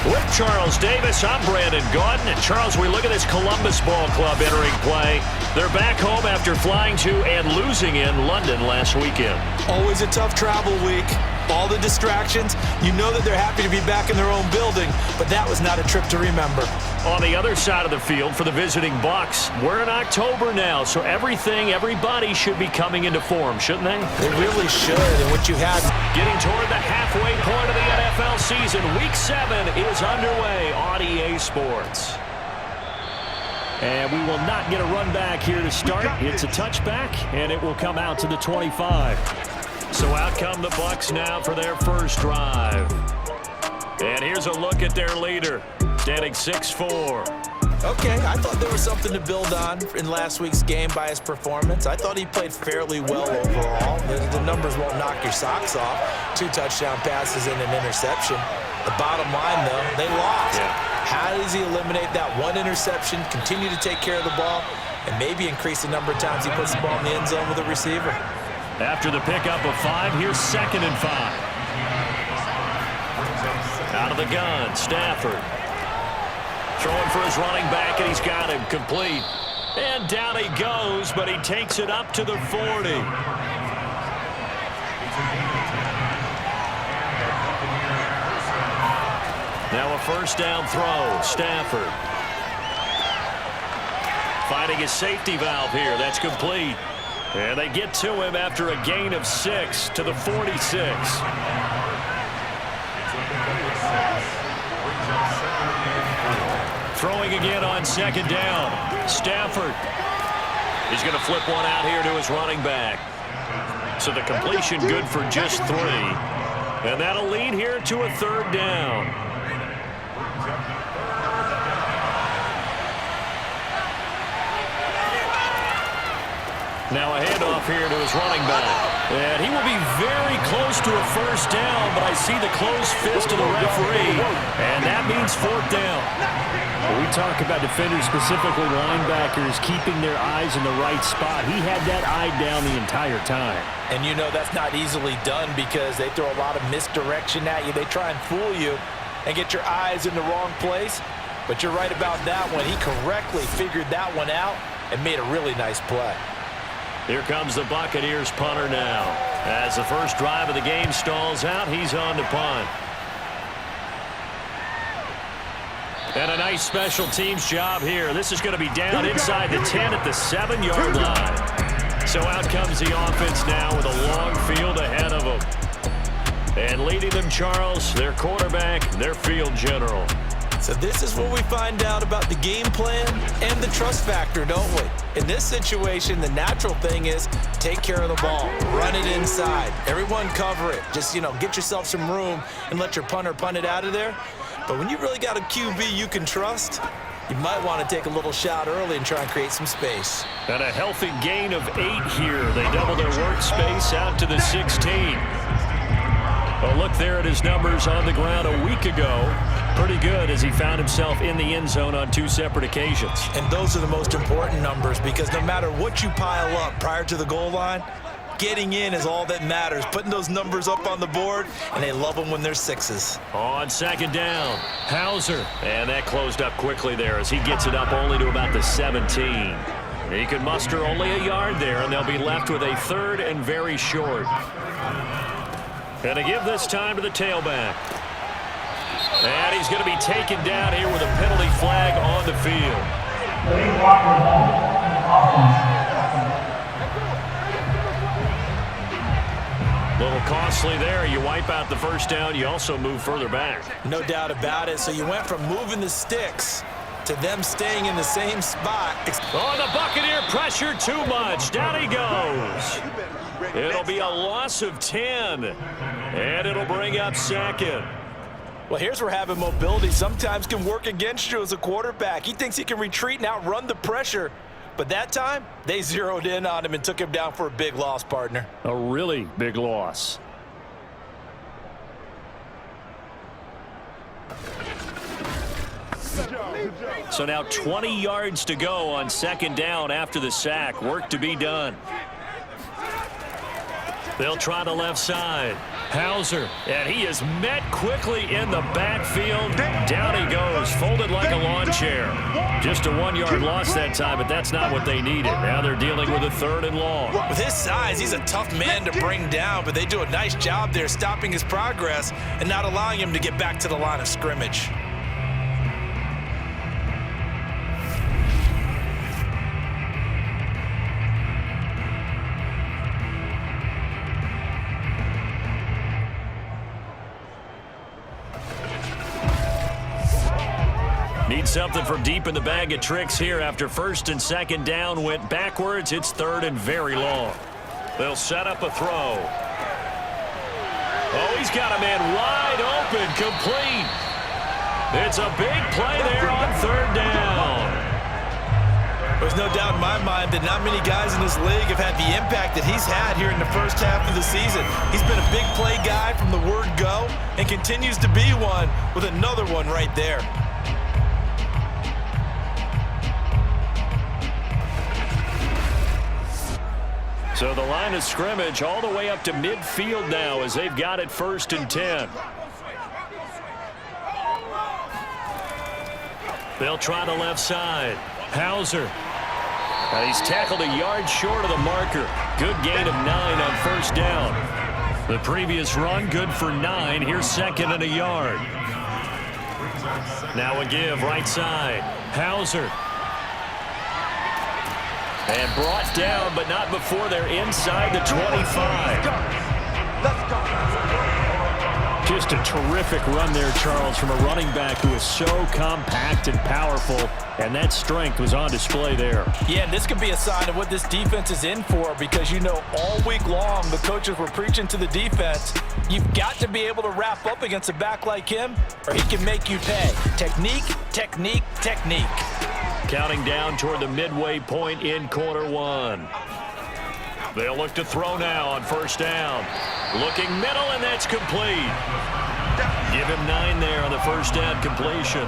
With Charles Davis, I'm Brandon Gaudin. And Charles, we look at this Columbus Ball Club entering play. They're back home after flying to and losing in London last weekend. Always a tough travel week. All the distractions. You know that they're happy to be back in their own building, but that was not a trip to remember. On the other side of the field for the visiting Bucs, we're in October now, so everybody should be coming into form, shouldn't they? They really should, and what you had... Getting toward the halfway point of the NFL season, Week 7 is underway on EA Sports. And we will not get a run back here to start. It's a touchback, and it will come out to the 25. So out come the Bucs now for their first drive. And here's a look at their leader, standing 6'4". Okay, I thought there was something to build on in last week's game by his performance. I thought he played fairly well overall. The numbers won't knock your socks off. 2 touchdown passes and an interception. The bottom line, though, they lost. Yeah. How does he eliminate that one interception, continue to take care of the ball, and maybe increase the number of times he puts the ball in the end zone with a receiver? After the pickup of 5, here's 2nd and 5. Out of the gun, Stafford. Throwing for his running back, and he's got him complete. And down he goes, but he takes it up to the 40. Now a first down throw, Stafford. Finding his safety valve here, that's complete. And they get to him after a gain of 6 to the 46. Throwing again on 2nd down. Stafford. He's going to flip one out here to his running back. So the completion good for just 3. And that'll lead here to a 3rd down. Now a handoff here to his running back. And he will be very close to a first down, but I see the closed fist of the referee, and that means 4th down. When we talk about defenders, specifically linebackers, keeping their eyes in the right spot, he had that eye down the entire time. And you know that's not easily done because they throw a lot of misdirection at you. They try and fool you and get your eyes in the wrong place. But you're right about that one. He correctly figured that one out and made a really nice play. Here comes the Buccaneers punter now. As the first drive of the game stalls out, he's on to punt. And a nice special teams job here. This is going to be down inside the 10 at the 7-yard line. So out comes the offense now with a long field ahead of them. And leading them, Charles, their quarterback, their field general. So this is what we find out about the game plan and the trust factor, don't we? In this situation, the natural thing is take care of the ball, run it inside, everyone cover it. Just, get yourself some room and let your punter punt it out of there. But when you really got a QB you can trust, you might want to take a little shot early and try and create some space. And a healthy gain of 8 here. They double their workspace out to the 16. Well, look there at his numbers on the ground a week ago. Pretty good as he found himself in the end zone on 2 separate occasions. And those are the most important numbers because no matter what you pile up prior to the goal line, getting in is all that matters. Putting those numbers up on the board, and they love them when they're 6s. On 2nd down, Hauser. And that closed up quickly there as he gets it up only to about the 17. He can muster only a yard there, and they'll be left with a 3rd and very short. And to give this time to the tailback. And he's going to be taken down here with a penalty flag on the field. A little costly there. You wipe out the first down. You also move further back. No doubt about it. So you went from moving the sticks to them staying in the same spot. Oh, the Buccaneer pressure too much. Down he goes. It'll be a loss of 10. And it'll bring up 2nd. Well, here's where having mobility sometimes can work against you as a quarterback. He thinks he can retreat and outrun the pressure. But that time, they zeroed in on him and took him down for a big loss, partner. A really big loss. So now 20 yards to go on 2nd down after the sack. Work to be done. They'll try the left side. Hauser, and he is met quickly in the backfield. Down he goes, folded like a lawn chair. Just a 1-yard loss that time, but that's not what they needed. Now they're dealing with a 3rd and long. With his size, he's a tough man to bring down, but they do a nice job there stopping his progress and not allowing him to get back to the line of scrimmage. Need something from deep in the bag of tricks here after 1st and 2nd down went backwards. It's 3rd and very long. They'll set up a throw. Oh, he's got a man wide open, complete. It's a big play there on 3rd down. There's no doubt in my mind that not many guys in this league have had the impact that he's had here in the first half of the season. He's been a big play guy from the word go and continues to be one with another one right there. So the line of scrimmage all the way up to midfield now as they've got it 1st and 10. They'll try the left side. Hauser. He's tackled a yard short of the marker. Good gain of 9 on 1st down. The previous run good for 9. Here's 2nd and a yard. Now a give right side. Hauser. And brought down, but not before they're inside the 25. Let's go. Just a terrific run there, Charles, from a running back who is so compact and powerful, and that strength was on display there. Yeah, this could be a sign of what this defense is in for because, you know, all week long the coaches were preaching to the defense, you've got to be able to wrap up against a back like him or he can make you pay. Technique, technique, technique. Counting down toward the midway point in quarter 1. They'll look to throw now on 1st down. Looking middle, and that's complete. Give him 9 there on the 1st down completion.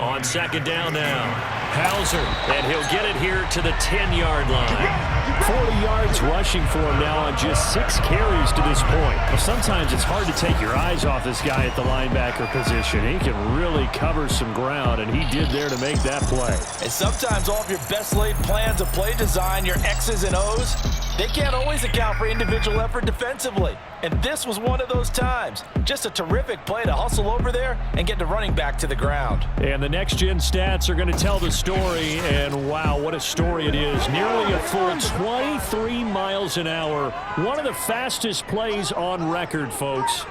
On 2nd down now. Hauser, and he'll get it here to the 10-yard line. 40 yards rushing for him now on just 6 carries to this point. Well, sometimes it's hard to take your eyes off this guy at the linebacker position. He can really cover some ground, and he did there to make that play. And sometimes all of your best laid plans of play design, your X's and O's, they can't always account for individual effort defensively. And this was one of those times. Just a terrific play to hustle over there and get the running back to the ground. And the next-gen stats are going to tell the story, and wow, what a story it is. Nearly a full 23 miles an hour. One of the fastest plays on record, folks.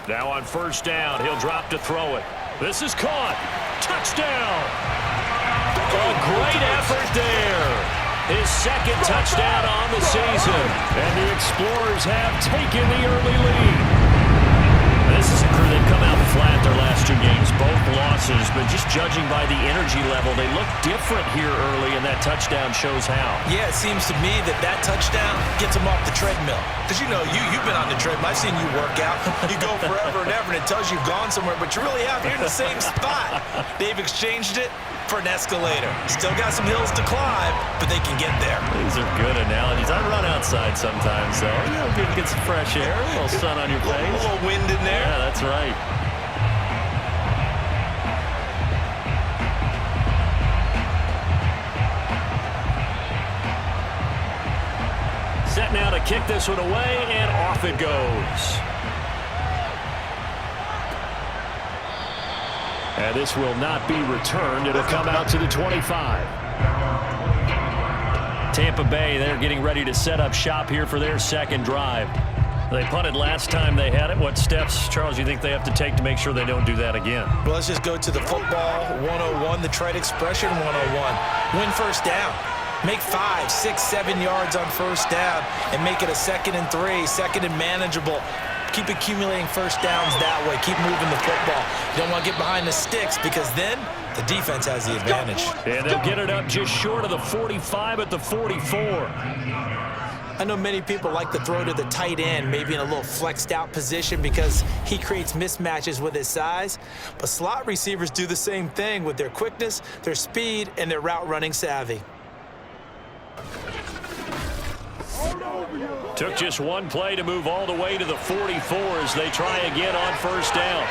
Now on 1st down, he'll drop to throw it. This is caught. Touchdown! A great effort there. His 2nd touchdown on the season. And the Explorers have taken the early lead. This is a crew that come out flat their last 2 games, both losses, but just judging by the energy level, they look different here early, and that touchdown shows how. Yeah, it seems to me that touchdown gets them off the treadmill. Because, you know, you've been on the treadmill. I've seen you work out. You go forever and ever, and it tells you've gone somewhere, but you really have. You're in the same spot. They've exchanged it for an escalator. Still got some hills to climb, but they can get there. These are good analogies. I run outside sometimes, though. You know, get some fresh air, a little sun on your face. A little wind in there. Yeah, that's right. Set now to kick this one away, and off it goes. And this will not be returned. It'll come out to the 25. Tampa Bay, they're getting ready to set up shop here for their 2nd drive. They punted last time they had it. What steps, Charles, you think they have to take to make sure they don't do that again? Well, let's just go to the football 101, the trite expression 101. Win 1st down. Make 5, 6, 7 yards on 1st down and make it a 2nd and 3, 2nd and manageable. Keep accumulating 1st downs that way. Keep moving the football. You don't want to get behind the sticks because then the defense has the advantage. And they'll get it up just short of the 45 at the 44. I know many people like to throw to the tight end, maybe in a little flexed out position because he creates mismatches with his size. But slot receivers do the same thing with their quickness, their speed, and their route running savvy. Took just one play to move all the way to the 44 as they try again on first down.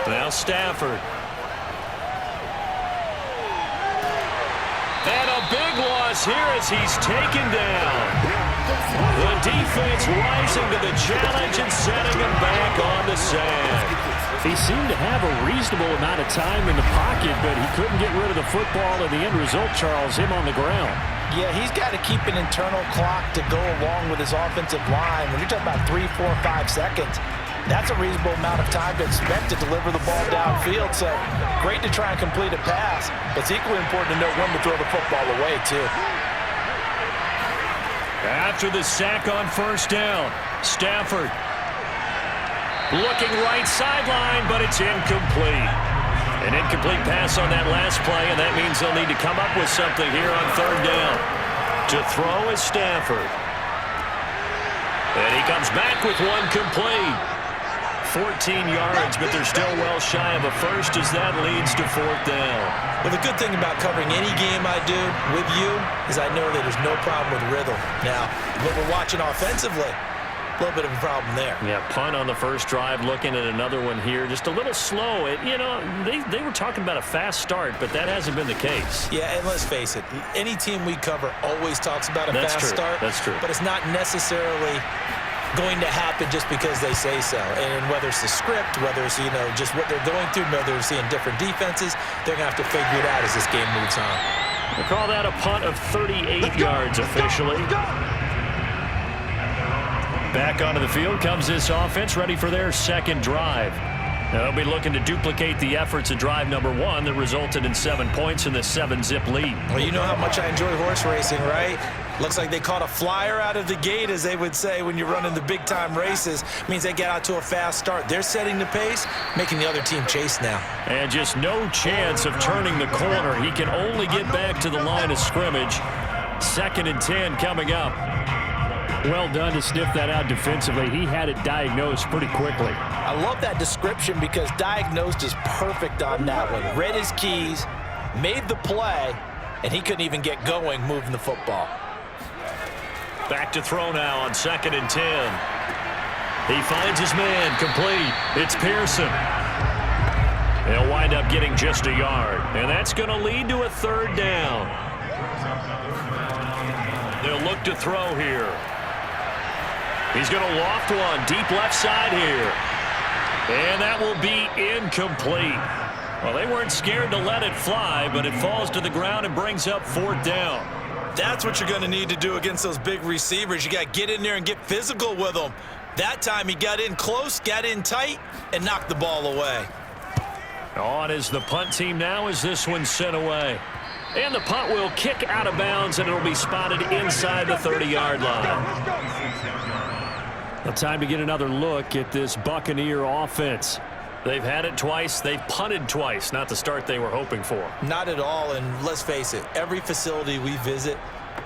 Now Stafford. And a big loss here as he's taken down. The defense rising to the challenge and setting him back on the sand. He seemed to have a reasonable amount of time in the pocket, but he couldn't get rid of the football, and the end result, Charles, him on the ground. Yeah, he's got to keep an internal clock to go along with his offensive line. When you're talking about 3, 4, 5 seconds, that's a reasonable amount of time to expect to deliver the ball downfield. So great to try and complete a pass, but it's equally important to know when to throw the football away, too. After the sack on first down, Stafford looking right sideline, but it's incomplete. An incomplete pass on that last play, and that means they'll need to come up with something here on third down. To throw is Stafford. And he comes back with one complete. 14 yards, but they're still well shy of a first as that leads to fourth down. Well, the good thing about covering any game I do with you is I know that there's no problem with rhythm. Now, when we're watching offensively, a little bit of a problem there. Yeah, punt on the first drive, looking at another one here. Just a little slow. You know, they were talking about a fast start, but that hasn't been the case. Yeah, and let's face it, any team we cover always talks about a fast start. That's true. But it's not necessarily going to happen just because they say so. And whether it's the script, whether it's, just what they're going through, whether they're seeing different defenses, they're going to have to figure it out as this game moves on. We'll call that a punt of 38 yards officially. Back onto the field comes this offense, ready for their second drive. Now they'll be looking to duplicate the efforts of drive number 1 that resulted in 7 points in the 7-zip lead. Well, you know how much I enjoy horse racing, right? Looks like they caught a flyer out of the gate, as they would say when you're running the big-time races. Means they get out to a fast start. They're setting the pace, making the other team chase now. And just no chance of turning the corner. He can only get back to the line of scrimmage. 2nd and 10 coming up. Well done to sniff that out defensively. He had it diagnosed pretty quickly. I love that description because diagnosed is perfect on that one. Read his keys, made the play, and he couldn't even get going moving the football. Back to throw now on 2nd and 10. He finds his man complete. It's Pearson. They'll wind up getting just a yard, and that's going to lead to a third down. They'll look to throw here. He's going to loft one deep left side here. And that will be incomplete. Well, they weren't scared to let it fly, but it falls to the ground and brings up fourth down. That's what you're going to need to do against those big receivers. You got to get in there and get physical with them. That time he got in close, got in tight, and knocked the ball away. On is the punt team now as this one's sent away. And the punt will kick out of bounds, and it'll be spotted inside the 30-yard line. Well, time to get another look at this Buccaneer offense. They've had it twice. They've punted twice. Not the start they were hoping for. Not at all, and let's face it, every facility we visit,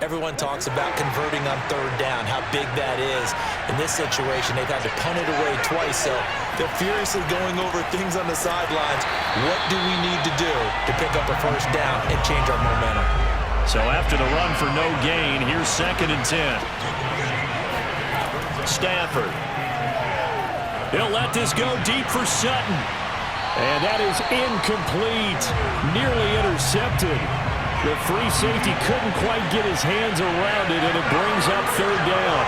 everyone talks about converting on third down, how big that is. In this situation, they've had to punt it away twice, so they're furiously going over things on the sidelines. What do we need to do to pick up a first down and change our momentum? So after the run for no gain, here's 2nd and 10. Stafford. He'll let this go deep for Sutton. And that is incomplete. Nearly intercepted. The free safety couldn't quite get his hands around it, and it brings up third down.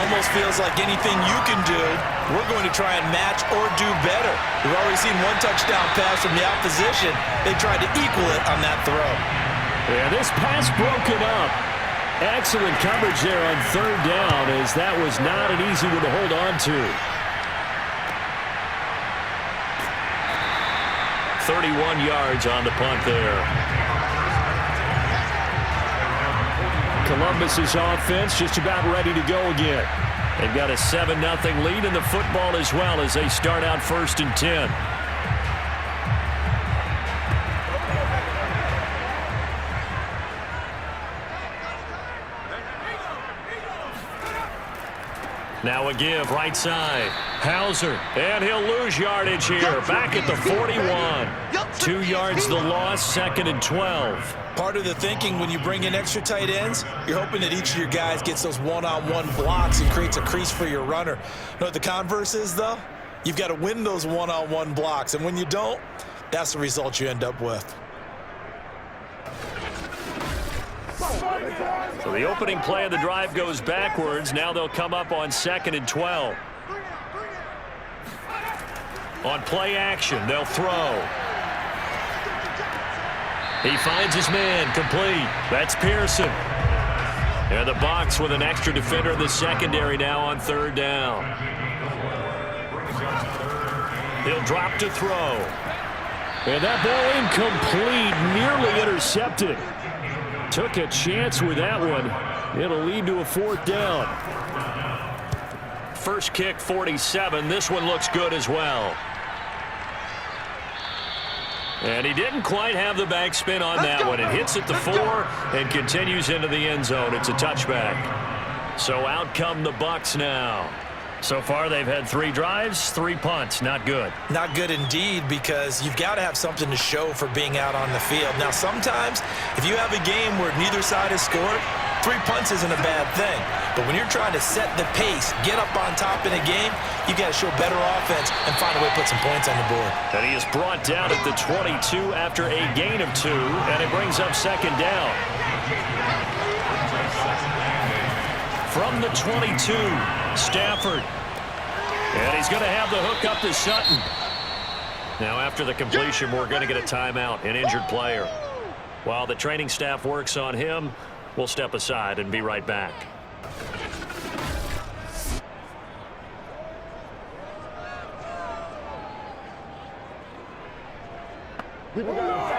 Almost feels like anything you can do, we're going to try and match or do better. We've already seen one touchdown pass from the opposition. They tried to equal it on that throw. Yeah, this pass broken up. Excellent coverage there on third down, as that was not an easy one to hold on to. 31 yards on the punt there. Columbus's offense just about ready to go again. They've got a 7-0 lead in the football as well as they start out 1st and 10. Now a give right side. Hauser, and he'll lose yardage here. Back at the 41. 2 yards the loss, 2nd and 12. Part of the thinking when you bring in extra tight ends, you're hoping that each of your guys gets those one-on-one blocks and creates a crease for your runner. You know what the converse is, though? You've got to win those one-on-one blocks, and when you don't, that's the result you end up with. So the opening play of the drive goes backwards. Now they'll come up on 2nd and 12. On play action, they'll throw. He finds his man, complete. That's Pearson. And the Bucs with an extra defender in the secondary now on 3rd down. He'll drop to throw. And that ball incomplete, nearly intercepted. Took a chance with that one. It'll lead to a 4th down. First kick, 47. This one looks good as well. And he didn't quite have the backspin on that one. It hits at the 4 and continues into the end zone. It's a touchback. So out come the Bucs now. So far, they've had 3 drives, 3 punts. Not good. Not good indeed, because you've got to have something to show for being out on the field. Now, sometimes, if you have a game where neither side has scored, 3 punts isn't a bad thing. But when you're trying to set the pace, get up on top in a game, you got to show better offense and find a way to put some points on the board. And he is brought down at the 22 after a gain of 2, and it brings up 2nd down. From the 22, Stafford. And he's going to have the hook up to Sutton. Now after the completion, we're going to get a timeout, an injured player. While the training staff works on him, we'll step aside and be right back.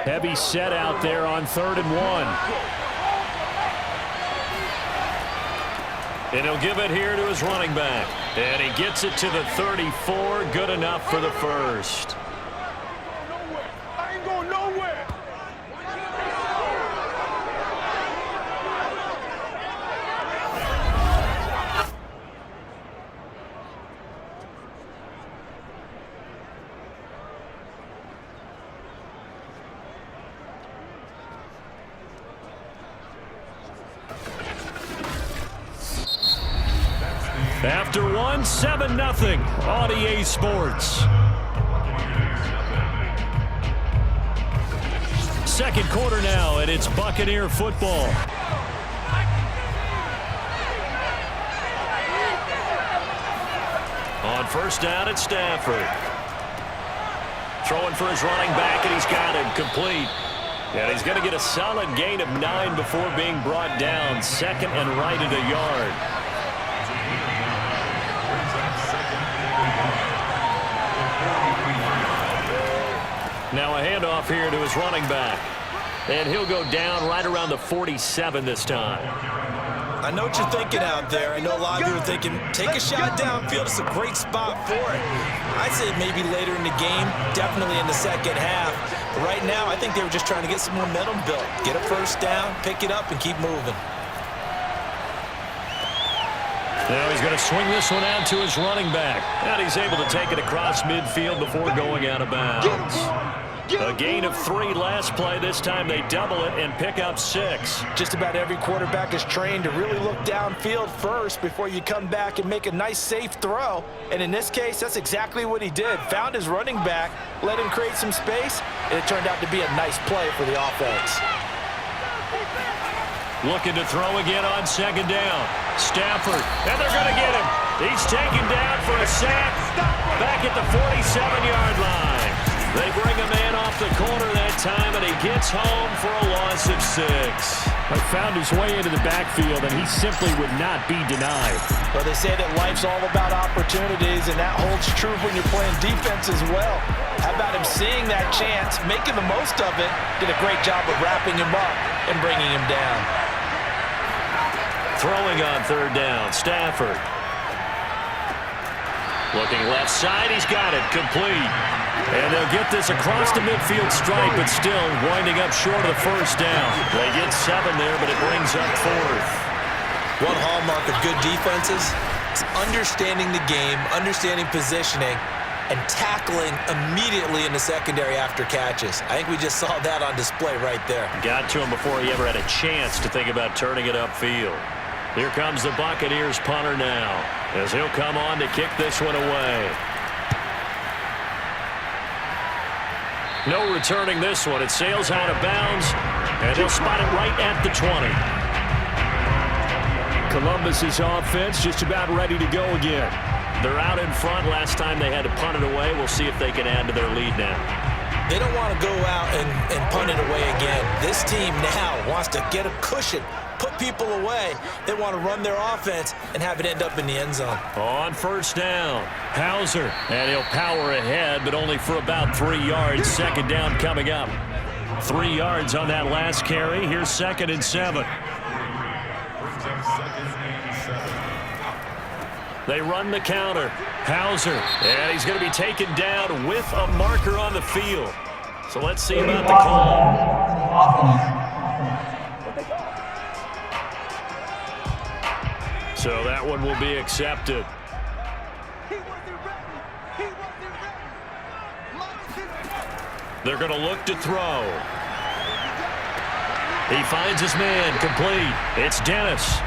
Heavy set out there on 3rd and 1. And he'll give it here to his running back. And he gets it to the 34. Good enough for the first. I ain't going nowhere. After 1, 7-0 on EA Sports. Second quarter now, and it's Buccaneer football. On 1st down, it's Stafford. Throwing for his running back, and he's got him complete. And he's going to get a solid gain of 9 before being brought down. 2nd and right at a yard. Now a handoff here to his running back. And he'll go down right around the 47 this time. I know what you're thinking out there. I know a lot of you are thinking, take a shot downfield. It's a great spot for it. I'd say maybe later in the game, definitely in the second half. But right now, I think they were just trying to get some momentum built. Get a 1st down, pick it up, and keep moving. Now he's going to swing this one out to his running back. And he's able to take it across midfield before going out of bounds. A gain of 3 last play. This time they double it and pick up 6. Just about every quarterback is trained to really look downfield first before you come back and make a nice, safe throw. And in this case, that's exactly what he did. Found his running back, let him create some space, and it turned out to be a nice play for the offense. Looking to throw again on 2nd down. Stafford, and they're going to get him. He's taken down for a sack back at the 47-yard line. They bring a man off the corner that time, and he gets home for a loss of 6. He found his way into the backfield, and he simply would not be denied. Well, they say that life's all about opportunities, and that holds true when you're playing defense as well. How about him seeing that chance, making the most of it, did a great job of wrapping him up and bringing him down. Throwing on 3rd down, Stafford. Looking left side, he's got it, complete. And they'll get this across the midfield stripe, but still winding up short of the 1st down. They get 7 there, but it brings up 4th. One hallmark of good defenses is understanding the game, understanding positioning, and tackling immediately in the secondary after catches. I think we just saw that on display right there. Got to him before he ever had a chance to think about turning it upfield. Here comes the Buccaneers punter now, as he'll come on to kick this one away. No returning this one. It sails out of bounds, and they'll spot it right at the 20. Columbus's offense just about ready to go again. They're out in front. Last time they had to punt it away. We'll see if they can add to their lead now. They don't want to go out and punt it away again. This team now wants to get a cushion, put people away. They want to run their offense and have it end up in the end zone. On first down, Hauser, and he'll power ahead, but only for about 3 yards. Second down coming up. 3 yards on that last carry. Here's 2nd and 7. They run the counter. Hauser, and he's going to be taken down with a marker on the field. So let's see about the call. So that one will be accepted. They're going to look to throw. He finds his man, complete. It's Dennis.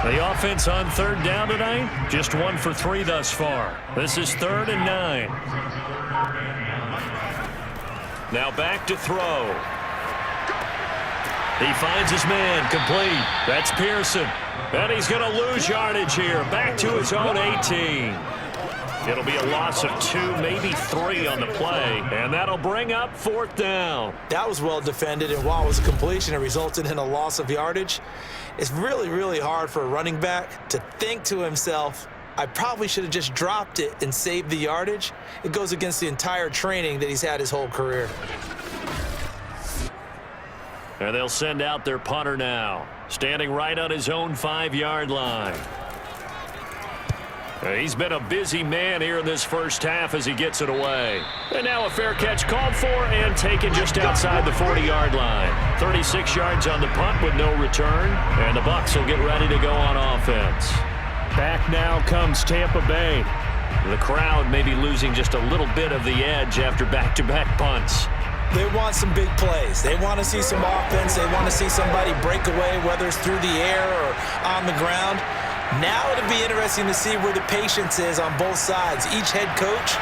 The offense on 3rd down tonight, just 1 for 3 thus far. This is 3rd and 9. Now back to throw. He finds his man, complete. That's Pearson. And he's going to lose yardage here, back to his own 18. It'll be a loss of 2, maybe 3 on the play, and that'll bring up 4th down. That was well defended, and while it was a completion, it resulted in a loss of yardage. It's really, really hard for a running back to think to himself, I probably should have just dropped it and saved the yardage. It goes against the entire training that he's had his whole career. And they'll send out their punter now, standing right on his own 5-yard line. He's been a busy man here in this first half as he gets it away. And now a fair catch called for and taken just outside the 40-yard line. 36 yards on the punt with no return. And the Bucs will get ready to go on offense. Back now comes Tampa Bay. The crowd may be losing just a little bit of the edge after back-to-back punts. They want some big plays. They want to see some offense. They want to see somebody break away, whether it's through the air or on the ground. Now it'll be interesting to see where the patience is on both sides. Each head coach,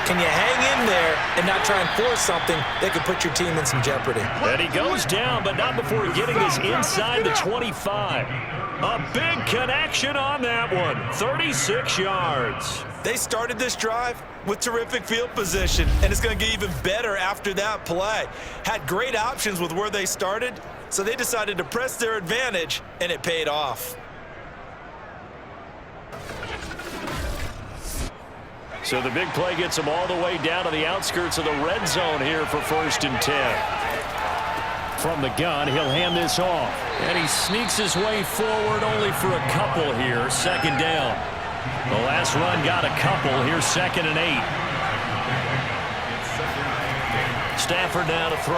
can you hang in there and not try and force something that could put your team in some jeopardy? And he goes down, but not before getting this inside the 25. A big connection on that one. 36 yards. They started this drive with terrific field position, and it's going to get even better after that play. Had great options with where they started, so they decided to press their advantage, and it paid off. So the big play gets him all the way down to the outskirts of the red zone here for 1st and 10. From the gun, he'll hand this off. And he sneaks his way forward only for a couple here. 2nd down. The last run got a couple. Here's 2nd and 8. Stafford now to throw.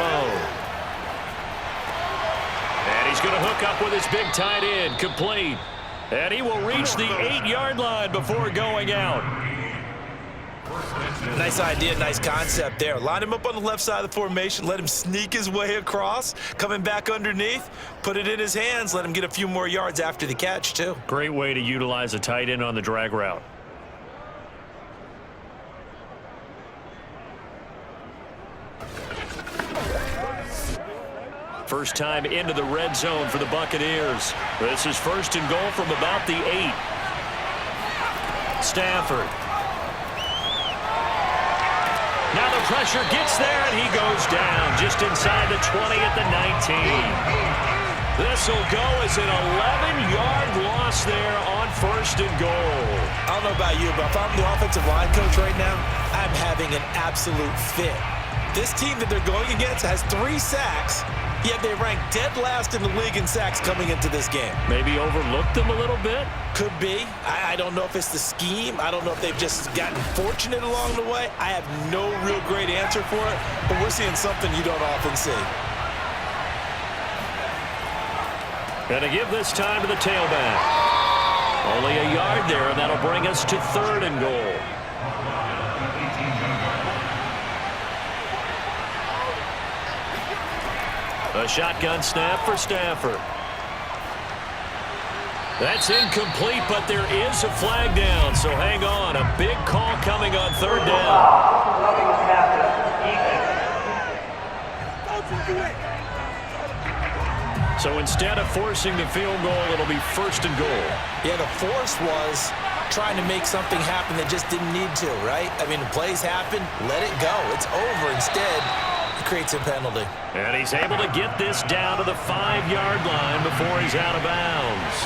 And he's going to hook up with his big tight end. Complete. And he will reach the 8-yard line before going out. Nice idea, nice concept there. Line him up on the left side of the formation, let him sneak his way across, coming back underneath, put it in his hands, let him get a few more yards after the catch, too. Great way to utilize a tight end on the drag route. First time into the red zone for the Buccaneers. This is 1st and goal from about the 8. Stafford. Now the pressure gets there, and he goes down just inside the 20 at the 19. This will go as an 11-yard loss there on 1st and goal. I don't know about you, but if I'm the offensive line coach right now, I'm having an absolute fit. This team that they're going against has 3 sacks, yet they rank dead last in the league in sacks coming into this game. Maybe overlooked them a little bit? Could be. I don't know if it's the scheme. I don't know if they've just gotten fortunate along the way. I have no real great answer for it, but we're seeing something you don't often see. And to give this time to the tailback. Only a yard there, and that'll bring us to 3rd and goal. A shotgun snap for Stafford. That's incomplete, but there is a flag down, so hang on. A big call coming on third down. So instead of forcing the field goal, it'll be 1st and goal. Yeah, the force was trying to make something happen that just didn't need to, right? I mean, the plays happen, let it go. It's over. Instead, it creates a penalty. And he's able to get this down to the 5-yard line before he's out of bounds.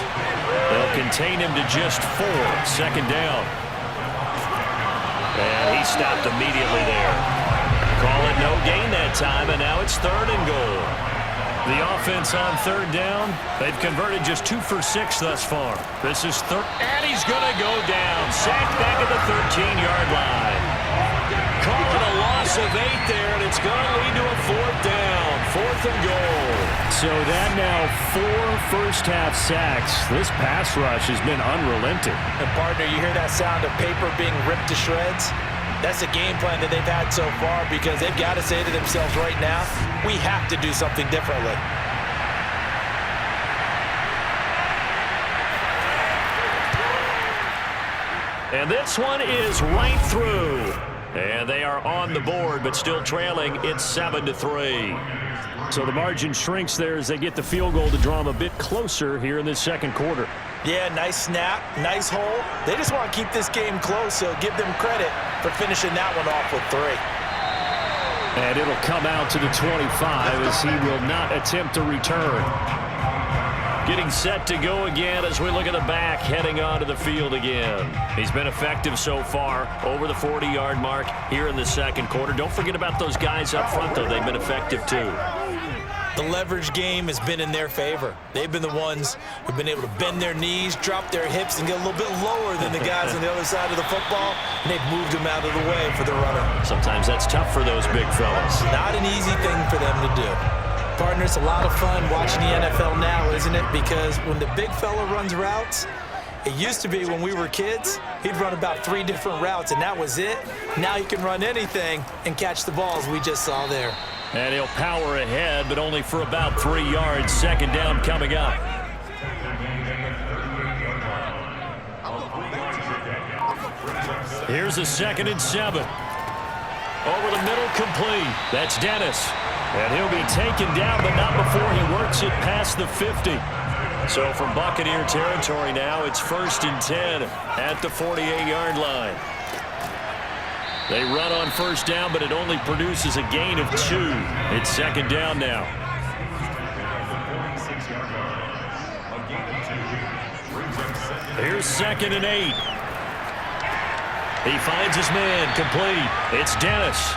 They'll contain him to just 4, 2nd down. And he stopped immediately there. Call it no gain that time, and now it's 3rd and goal. The offense on 3rd down, they've converted just 2 for 6 thus far. This is 3rd, and he's going to go down. Sacked back at the 13-yard line. Call it a loss of 8 there, and it's going to lead to a 4th down. 4th and goal. So that now 4 first-half sacks. This pass rush has been unrelenting. And partner, you hear that sound of paper being ripped to shreds? That's a game plan that they've had so far because they've got to say to themselves right now, we have to do something differently. And this one is right through. And they are on the board, but still trailing. It's 7-3. So the margin shrinks there as they get the field goal to draw them a bit closer here in this 2nd quarter. Yeah, nice snap, nice hole. They just want to keep this game close, so give them credit for finishing that one off with 3. And it'll come out to the 25 as he will not attempt to return. Getting set to go again as we look at the back heading onto the field again. He's been effective so far over the 40-yard mark here in the 2nd quarter. Don't forget about those guys up front, though. They've been effective, too. The leverage game has been in their favor. They've been the ones who've been able to bend their knees, drop their hips, and get a little bit lower than the guys on the other side of the football, and they've moved them out of the way for the runner. Sometimes that's tough for those big fellas. Not an easy thing for them to do. Partner, it's a lot of fun watching the NFL now, isn't it? Because when the big fella runs routes, it used to be when we were kids, he'd run about 3 different routes, and that was it. Now he can run anything and catch the balls we just saw there. And he'll power ahead, but only for about 3 yards. 2nd down coming up. Here's a 2nd and 7. Over the middle, complete. That's Dennis. And he'll be taken down, but not before he works it past the 50. So from Buccaneer territory now, it's 1st and 10 at the 48-yard line. They run on 1st down, but it only produces a gain of 2. It's 2nd down now. Here's 2nd and 8. He finds his man, complete. It's Dennis.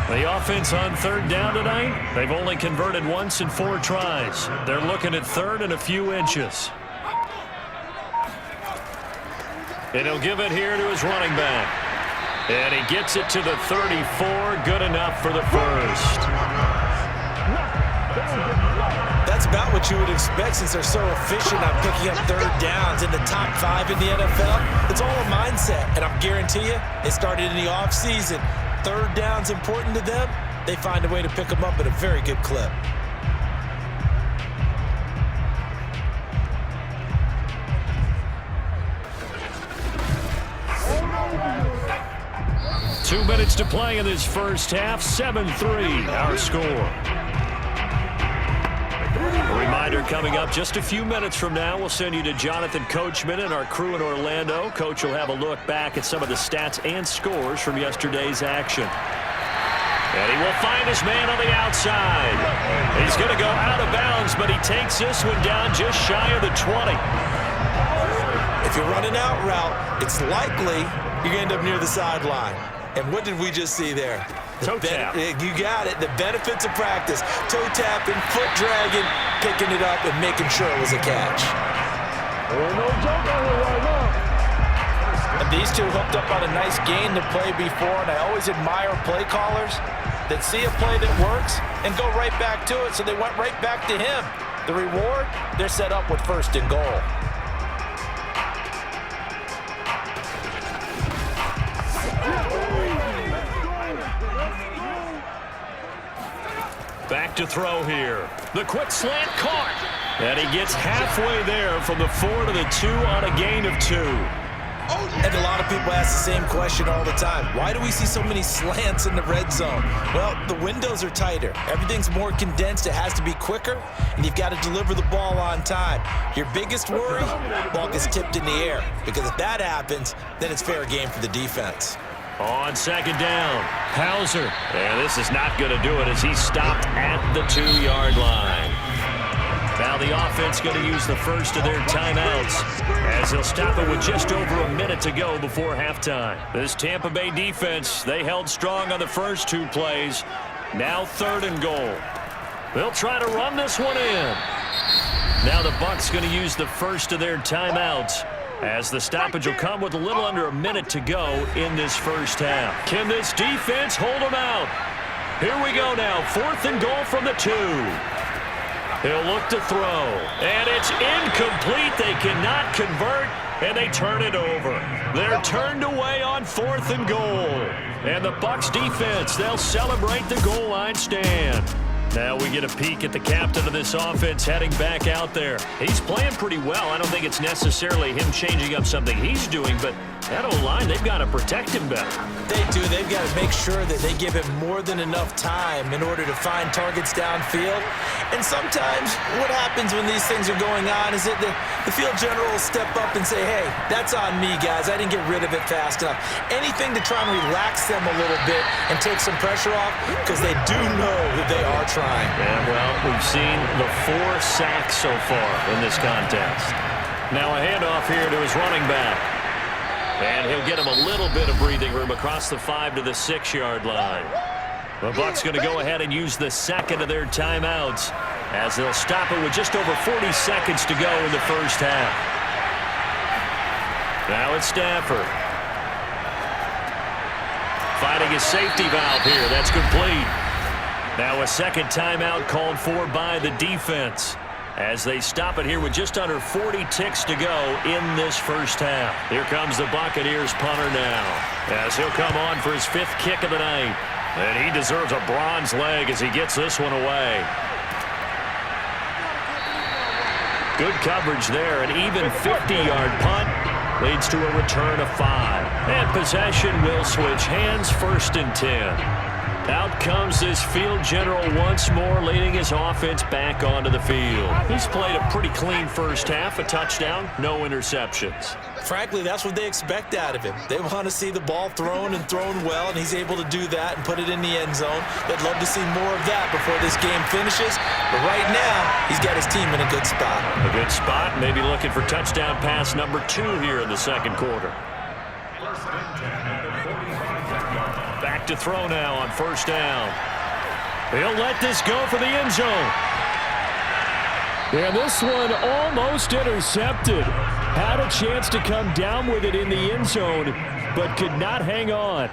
The offense on 3rd down tonight, they've only converted once in 4 tries. They're looking at 3rd and a few inches. And he'll give it here to his running back. And he gets it to the 34. Good enough for the 1st. That's about what you would expect since they're so efficient on picking up 3rd downs in the top 5 in the NFL. It's all a mindset, and I guarantee you, it started in the offseason. 3rd down's important to them. They find a way to pick them up at a very good clip. Two minutes to play in this first half. 7-3, our score. A reminder coming up just a few minutes from now. We'll send you to Jonathan Coachman and our crew in Orlando. Coach will have a look back at some of the stats and scores from yesterday's action. And he will find his man on the outside. He's going to go out of bounds, but he takes this one down just shy of the 20. If you're running out route, it's likely you're going to end up near the sideline. And what did we just see there? Toe tap. You got it. The benefits of practice. Toe tapping, foot dragging, picking it up, and making sure it was a catch. And these two hooked up on a nice gain to play before, and I always admire play callers that see a play that works and go right back to it, so they went right back to him. The reward, they're set up with 1st and goal. Back Back to throw here. The quick slant caught. And he gets halfway there from the 4 to the 2 on a gain of 2. And a lot of people ask the same question all the time. Why do we see so many slants in the red zone? Well, the windows are tighter. Everything's more condensed. It has to be quicker, and you've got to deliver the ball on time. Your biggest worry, ball gets tipped in the air, because if that happens, then it's fair game for the defense. On second down, Hauser. And this is not going to do it as he's stopped at the 2-yard line. Now the offense going to use the first of their timeouts as they'll stop it with just over a minute to go before halftime. This Tampa Bay defense, they held strong on the first 2 plays. Now 3rd and goal. They'll try to run this one in. Now the Bucs going to use the first of their timeouts as the stoppage will come with a little under a minute to go in this first half. Can this defense hold them out? Here we go now. 4th and goal from the 2. He'll look to throw, and it's incomplete. They cannot convert, and they turn it over. They're turned away on 4th and goal. And the Bucs defense, they'll celebrate the goal line stand. Now we get a peek at the captain of this offense heading back out there. He's playing pretty well. I don't think it's necessarily him changing up something he's doing, but that O-line, they've got to protect him better. They do. They've got to make sure that they give him more than enough time in order to find targets downfield. And sometimes what happens when these things are going on is that the field general will step up and say, hey, that's on me, guys. I didn't get rid of it fast enough. Anything to try and relax them a little bit and take some pressure off, because they do know that they are trying. Yeah, well, we've seen the 4 sacks so far in this contest. Now a handoff here to his running back. And he'll get him a little bit of breathing room across the 5 to the 6-yard line. The Bucs going to go ahead and use the second of their timeouts as they'll stop it with just over 40 seconds to go in the first half. Now it's Stafford. Finding his safety valve here. That's complete. Now a second timeout called for by the defense as they stop it here with just under 40 ticks to go in this first half. Here comes the Buccaneers punter now as he'll come on for his 5th kick of the night. And he deserves a bronze leg as he gets this one away. Good coverage there. An even 50-yard punt leads to a return of 5. And possession will switch hands, 1st and 10. Out comes this field general once more, leading his offense back onto the field. He's played a pretty clean first half, a touchdown, no interceptions. Frankly, that's what they expect out of him. They want to see the ball thrown and thrown well, and he's able to do that and put it in the end zone. They'd love to see more of that before this game finishes. But right now, he's got his team in a good spot. A good spot, maybe looking for touchdown pass number 2 here in the second quarter. Back to throw now on 1st down. He'll let this go for the end zone. And this one almost intercepted. Had a chance to come down with it in the end zone, but could not hang on.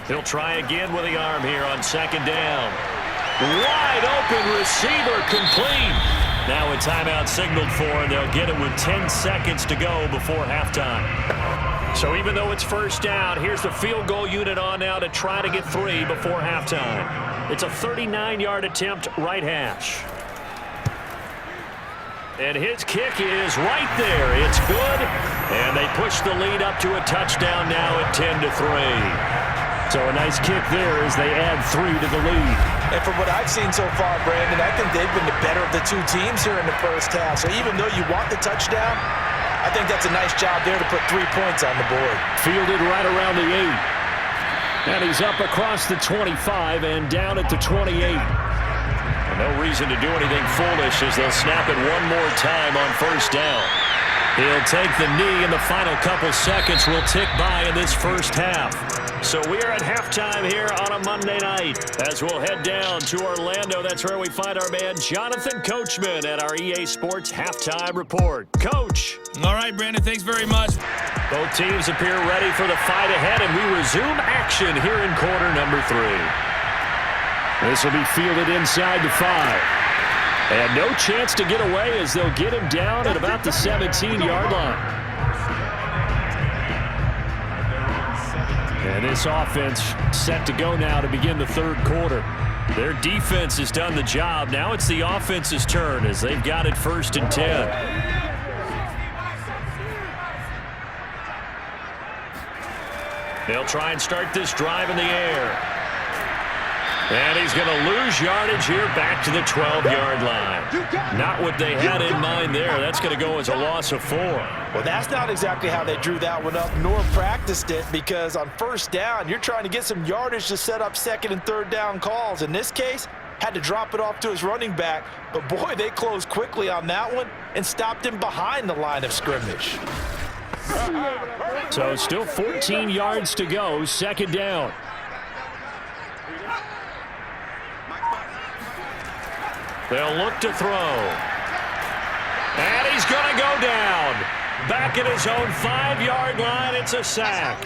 He'll try again with the arm here on 2nd down. Wide open receiver, complete. Now a timeout signaled for, and they'll get it with 10 seconds to go before halftime. So even though it's 1st down, here's the field goal unit on now to try to get 3 before halftime. It's a 39-yard attempt, right hash. And his kick is right there. It's good. And they push the lead up to a touchdown now at 10-3. So a nice kick there as they add 3 to the lead. And from what I've seen so far, Brandon, I think they've been the better of the 2 teams here in the first half. So even though you want the touchdown, I think that's a nice job there to put 3 points on the board. Fielded right around the 8. And he's up across the 25 and down at the 28. And no reason to do anything foolish as they'll snap it one more time on 1st down. He'll take the knee, and the final couple seconds will tick by in this first half. So we are at halftime here on a Monday night as we'll head down to Orlando. That's where we find our man Jonathan Coachman at our EA Sports Halftime Report. Coach. All right, Brandon, thanks very much. Both teams appear ready for the fight ahead, and we resume action here in quarter number 3. This will be fielded inside the 5. And no chance to get away as they'll get him down at about the 17-yard line. And this offense set to go now to begin the third quarter. Their defense has done the job. Now it's the offense's turn as they've got it 1st and 10. They'll try and start this drive in the air. And he's going to lose yardage here back to the 12-yard line. Not what they had in mind there. That's going to go as a loss of 4. Well, that's not exactly how they drew that one up nor practiced it, because on 1st down, you're trying to get some yardage to set up 2nd and 3rd down calls. In this case, had to drop it off to his running back. But, boy, they closed quickly on that one and stopped him behind the line of scrimmage. So still 14 yards to go, 2nd down. They'll look to throw. And he's going to go down. Back at his own 5-yard line, it's a sack.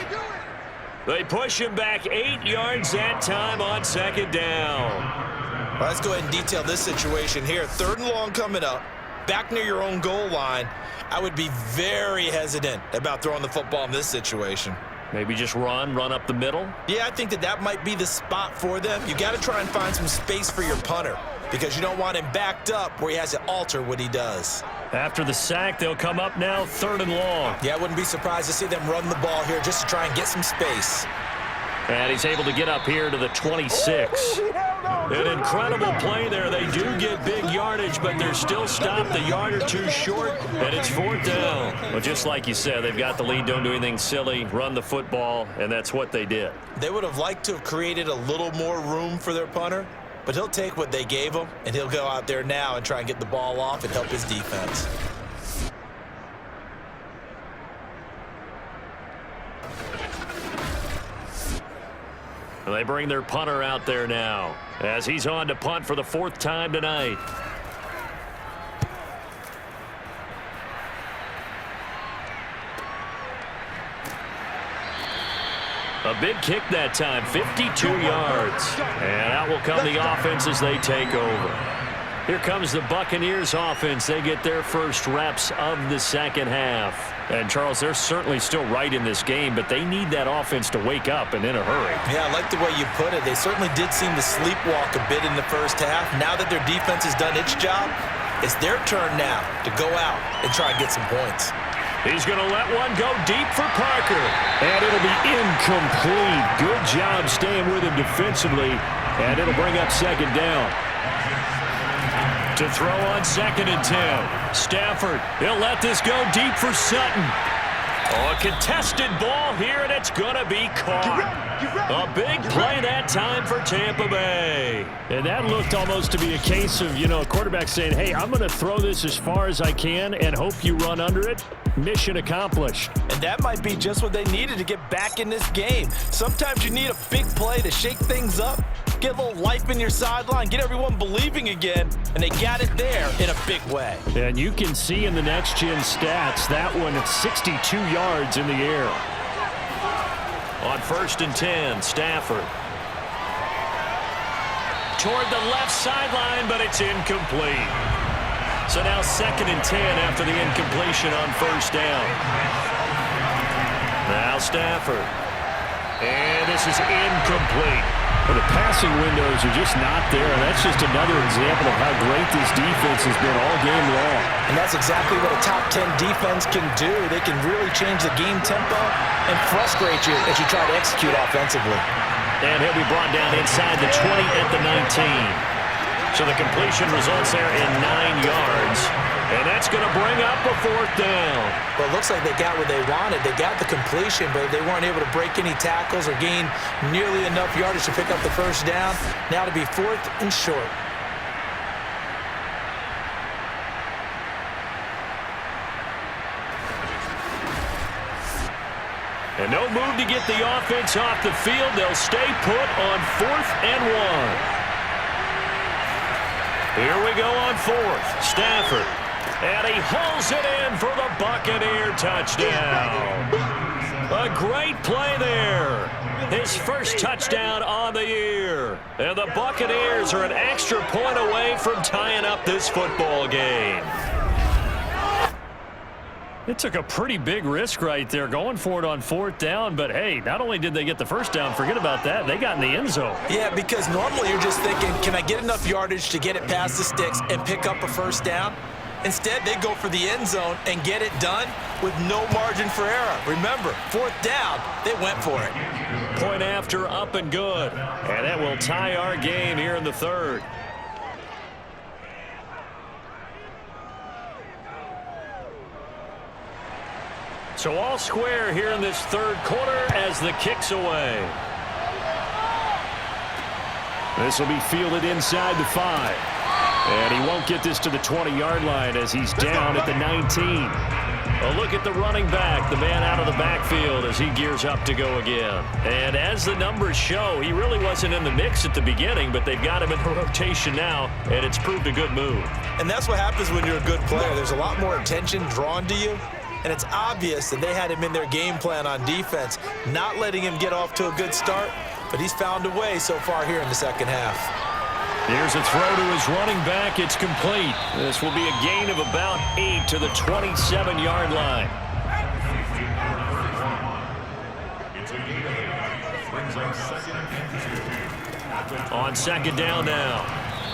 They push him back 8 yards that time on 2nd down. Well, let's go ahead and detail this situation here. 3rd and long coming up. Back near your own goal line. I would be very hesitant about throwing the football in this situation. Maybe just run up the middle? Yeah, I think that might be the spot for them. You got to try and find some space for your punter, because you don't want him backed up where he has to alter what he does. After the sack, they'll come up now 3rd and long. Yeah, I wouldn't be surprised to see them run the ball here just to try and get some space. And he's able to get up here to the 26. An incredible play there. They do get big yardage, but they're still stopped a yard or two short, and it's 4th down. Well, just like you said, they've got the lead. Don't do anything silly. Run the football, and that's what they did. They would have liked to have created a little more room for their punter, but he'll take what they gave him, and he'll go out there now and try and get the ball off and help his defense. And they bring their punter out there now as he's on to punt for the 4th time tonight. A big kick that time, 52 yards. And out will come the offense as they take over. Here comes the Buccaneers offense. They get their first reps of the 2nd half. And, Charles, they're certainly still right in this game, but they need that offense to wake up and in a hurry. Yeah, I like the way you put it. They certainly did seem to sleepwalk a bit in the 1st half. Now that their defense has done its job, it's their turn now to go out and try and get some points. He's going to let one go deep for Parker. And it'll be incomplete. Good job staying with him defensively. And it'll bring up 2nd down. To throw on 2nd and 10. Stafford, he'll let this go deep for Sutton. Oh, a contested ball here, and it's going to be caught. A big play that time for Tampa Bay. And that looked almost to be a case of, a quarterback saying, hey, I'm going to throw this as far as I can and hope you run under it. Mission accomplished. And that might be just what they needed to get back in this game. Sometimes you need a big play to shake things up, get a little life in your sideline, get everyone believing again, and they got it there in a big way. And you can see in the next-gen stats, that one at 62 yards in the air. On 1st and 10, Stafford. Toward the left sideline, but it's incomplete. So now 2nd and 10 after the incompletion on 1st down. Now Stafford. And this is incomplete. Well, the passing windows are just not there. That's just another example of how great this defense has been all game long. And that's exactly what a top 10 defense can do. They can really change the game tempo and frustrate you as you try to execute offensively. And he'll be brought down inside the 20 at the 19. So the completion results there in 9 yards. And that's going to bring up a 4th down. Well, it looks like they got what they wanted. They got the completion, but they weren't able to break any tackles or gain nearly enough yardage to pick up the 1st down. Now to be 4th and short. And no move to get the offense off the field. They'll stay put on 4th and 1. Here we go on 4th. Stafford. And he hauls it in for the Buccaneer touchdown. A great play there. His first touchdown on the year. And the Buccaneers are an extra point away from tying up this football game. It took a pretty big risk right there going for it on 4th down, but hey, not only did they get the first down, forget about that, they got in the end zone. Yeah, because normally you're just thinking, can I get enough yardage to get it past the sticks and pick up a first down? Instead, they go for the end zone and get it done with no margin for error. Remember, 4th down, they went for it. Point after, up and good. And that will tie our game here in the 3rd. So all square here in this 3rd quarter as the kick's away. This will be fielded inside the 5. And he won't get this to the 20-yard line as he's down at the 19. A look at the running back, the man out of the backfield as he gears up to go again. And as the numbers show, he really wasn't in the mix at the beginning, but they've got him in rotation now, and it's proved a good move. And that's what happens when you're a good player. There's a lot more attention drawn to you. And it's obvious that they had him in their game plan on defense, not letting him get off to a good start, but he's found a way so far here in the second half. Here's a throw to his running back. It's complete. This will be a gain of about 8 to the 27-yard line. On 2nd down now,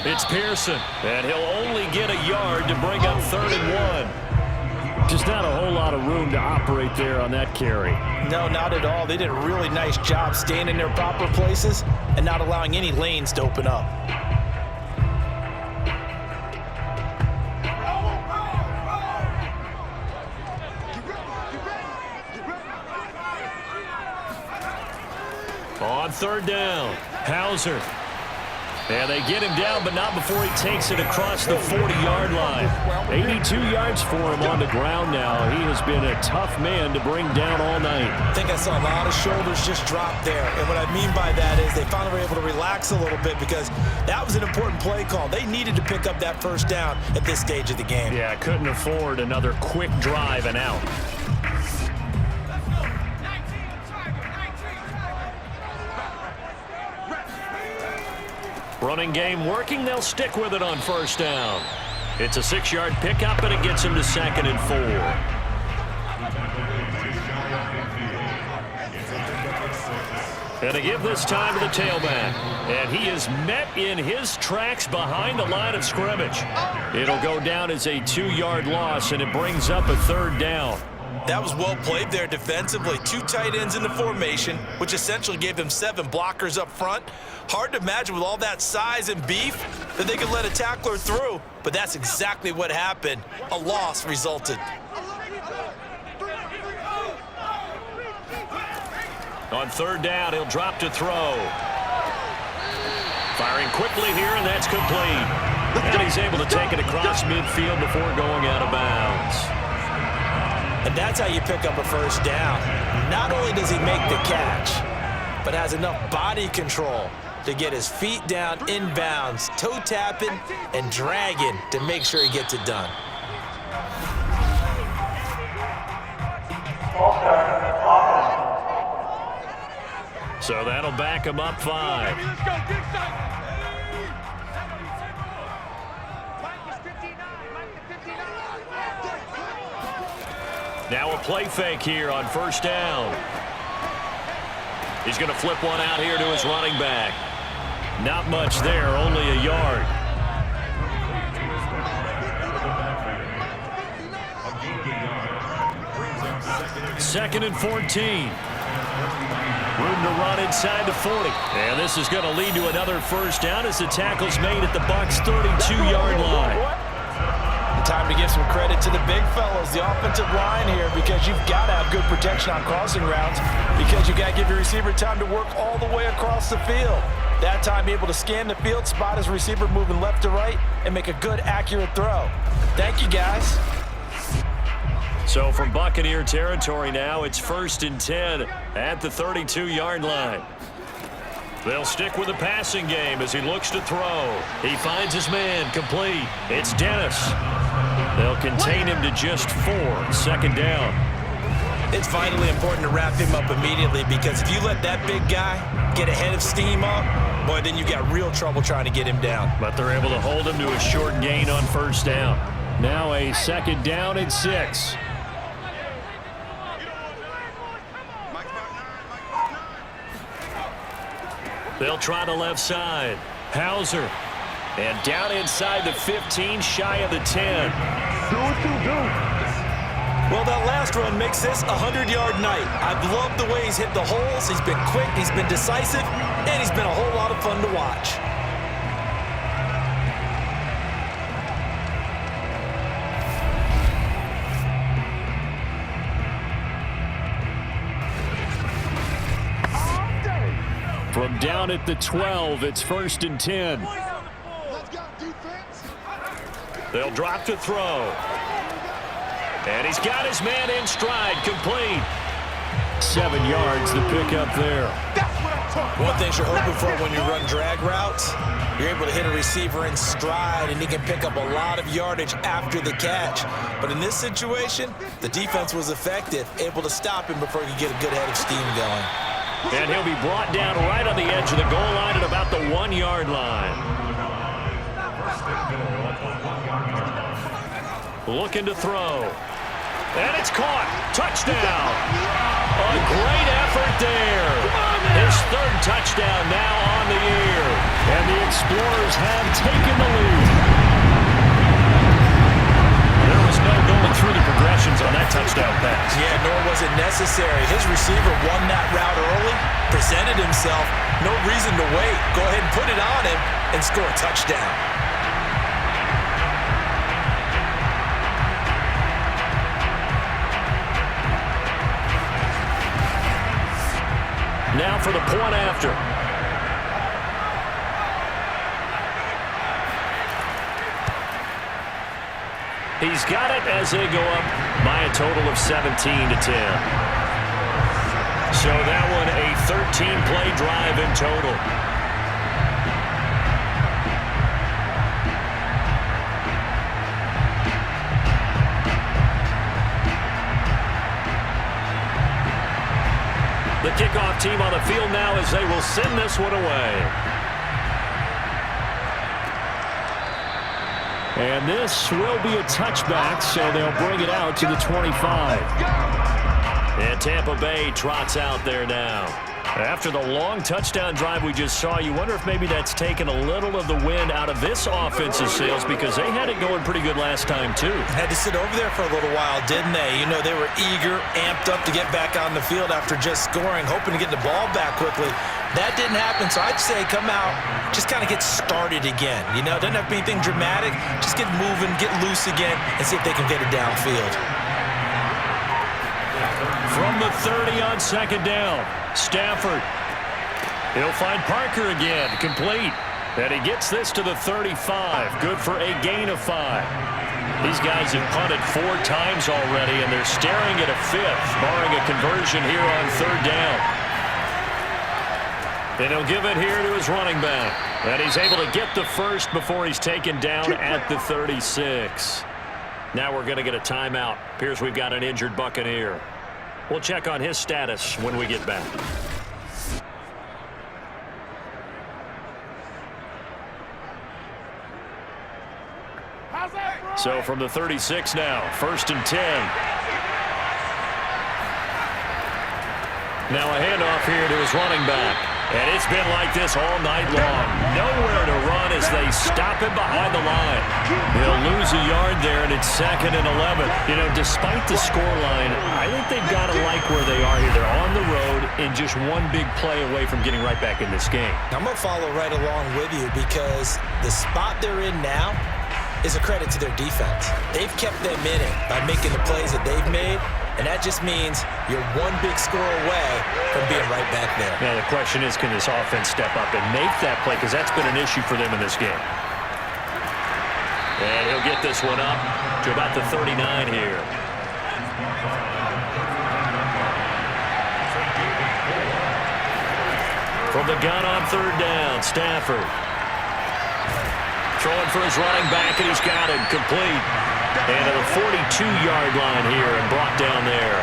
it's Pearson, and he'll only get a yard to bring up 3rd and 1. Just not a whole lot of room to operate there on that carry. No, not at all. They did a really nice job staying in their proper places and not allowing any lanes to open up. On 3rd down, Hauser. And they get him down, but not before he takes it across the 40-yard line. 82 yards for him on the ground now. He has been a tough man to bring down all night. I think I saw a lot of shoulders just drop there. And what I mean by that is they finally were able to relax a little bit because that was an important play call. They needed to pick up that first down at this stage of the game. Yeah, couldn't afford another quick drive and out. Running game working. They'll stick with it on 1st down. It's a 6-yard pickup, and it gets him to 2nd and 4. And a give this time to the tailback. And he is met in his tracks behind the line of scrimmage. It'll go down as a 2-yard loss, and it brings up a 3rd down. That was well played there defensively. 2 tight ends in the formation, which essentially gave them 7 blockers up front. Hard to imagine with all that size and beef that they could let a tackler through, but that's exactly what happened. A loss resulted. On 3rd down, he'll drop to throw. Firing quickly here, and that's complete. And he's able to take it across midfield before going out of bounds. And that's how you pick up a first down. Not only does he make the catch, but has enough body control to get his feet down inbounds, toe tapping and dragging to make sure he gets it done. So that'll back him up 5. Let's go, dig side. Now a play fake here on 1st down. He's going to flip one out here to his running back. Not much there, only a yard. Second and 14. Room to run inside the 40. And this is going to lead to another first down as the tackle's made at the Bucs' 32-yard line. Time to give some credit to the big fellows, the offensive line here, because you've got to have good protection on crossing routes because you've got to give your receiver time to work all the way across the field. That time, be able to scan the field, spot his receiver moving left to right, and make a good, accurate throw. Thank you, guys. So from Buccaneer territory now, it's 1st and 10 at the 32-yard line. They'll stick with the passing game as he looks to throw. He finds his man, complete. It's Dennis. They'll contain him to just 4. 2nd down. It's vitally important to wrap him up immediately because if you let that big guy get ahead of steam up, boy, then you got real trouble trying to get him down. But they're able to hold him to a short gain on 1st down. Now a 2nd down and 6. They'll try the left side. Hauser. And down inside the 15, shy of the 10. Do what you do. Well, that last run makes this a 100-yard night. I've loved the way he's hit the holes. He's been quick, he's been decisive, and he's been a whole lot of fun to watch. From down at the 12, it's 1st and 10. Let's go, defense. They'll drop to throw. And he's got his man in stride, complete. 7 yards, the pickup there. That's what I'm talking One thing you're hoping for when you run drag routes, you're able to hit a receiver in stride, and he can pick up a lot of yardage after the catch. But in this situation, the defense was effective, able to stop him before he could get a good head of steam going. And he'll be brought down right on the edge of the goal line at about the 1-yard line. Looking to throw. And it's caught. Touchdown. A great effort there. His 3rd touchdown now on the year. And the Explorers have taken the lead. There was no going through the progressions on that touchdown pass. Yeah, nor was it necessary. His receiver won that route early, presented himself, no reason to wait. Go ahead and put it on him and score a touchdown. Now for the point after. He's got it as they go up by a total of 17-10. So that one a 13-play drive in total. The kickoff team on the field now as they will send this one away. And this will be a touchback, so they'll bring it out to the 25. And Tampa Bay trots out there now. After the long touchdown drive we just saw, you wonder if maybe that's taken a little of the wind out of this offensive sails, because they had it going pretty good last time too. Had to sit over there for a little while, didn't they? You know, they were eager, amped up to get back on the field after just scoring, hoping to get the ball back quickly. That didn't happen, so I'd say come out, just kind of get started again. You know, doesn't have to be anything dramatic. Just get moving, get loose again, and see if they can get it downfield. From the 30 on 2nd down, Stafford. He'll find Parker again, complete. And he gets this to the 35, good for a gain of 5. These guys have punted 4 times already, and they're staring at a 5th, barring a conversion here on 3rd down. And he'll give it here to his running back. And he's able to get the first before he's taken down at the 36. Now we're going to get a timeout. Appears we've got an injured Buccaneer. We'll check on his status when we get back. So from the 36 now, 1st and 10. Now a handoff here to his running back. And it's been like this all night long. Nowhere to run as they stop him behind the line. They'll lose a yard there, and it's 2nd and 11. You know, despite the scoreline, I think they've got to like where they are here. They're on the road and just one big play away from getting right back in this game. I'm going to follow right along with you, because the spot they're in now is a credit to their defense. They've kept them in it by making the plays that they've made, and that just means you're one big score away from being right back there. Now the question is, can this offense step up and make that play, because that's been an issue for them in this game. And he'll get this one up to about the 39 here. From the gun on 3rd down, Stafford. Throwing for his running back, and he's got it complete. And to the 42-yard line here and brought down there.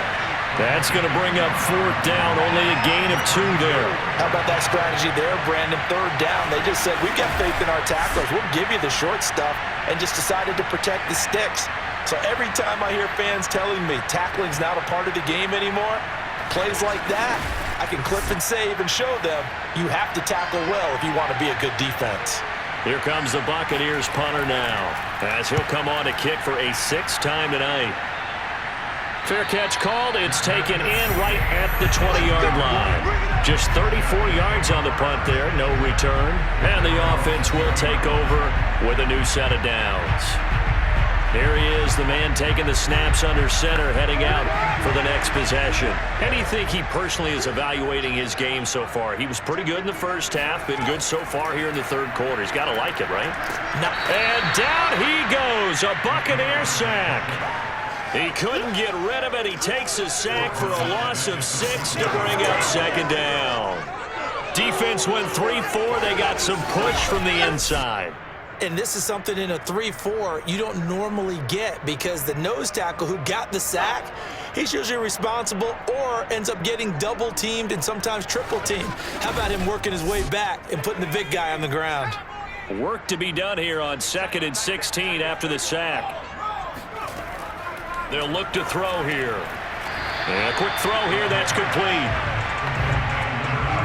That's going to bring up 4th down, only a gain of 2 there. How about that strategy there, Brandon? 3rd down, they just said, we've got faith in our tacklers. We'll give you the short stuff, and just decided to protect the sticks. So every time I hear fans telling me tackling's not a part of the game anymore, plays like that, I can clip and save and show them you have to tackle well if you want to be a good defense. Here comes the Buccaneers punter now, as he'll come on to kick for a 6th time tonight. Fair catch called. It's taken in right at the 20-yard line. Just 34 yards on the punt there, no return. And the offense will take over with a new set of downs. There he is, the man taking the snaps under center, heading out for the next possession. How do you think he personally is evaluating his game so far? He was pretty good in the first half, been good so far here in the third quarter. He's got to like it, right? No. And down he goes, a Buccaneer sack. He couldn't get rid of it. He takes a sack for a loss of 6 to bring up 2nd down. Defense went 3-4. They got some push from the inside. And this is something in a 3-4 you don't normally get, because the nose tackle who got the sack, he's usually responsible or ends up getting double teamed and sometimes triple teamed. How about him working his way back and putting the big guy on the ground? Work to be done here on 2nd and 16 after the sack. They'll look to throw here. And a quick throw here, that's complete.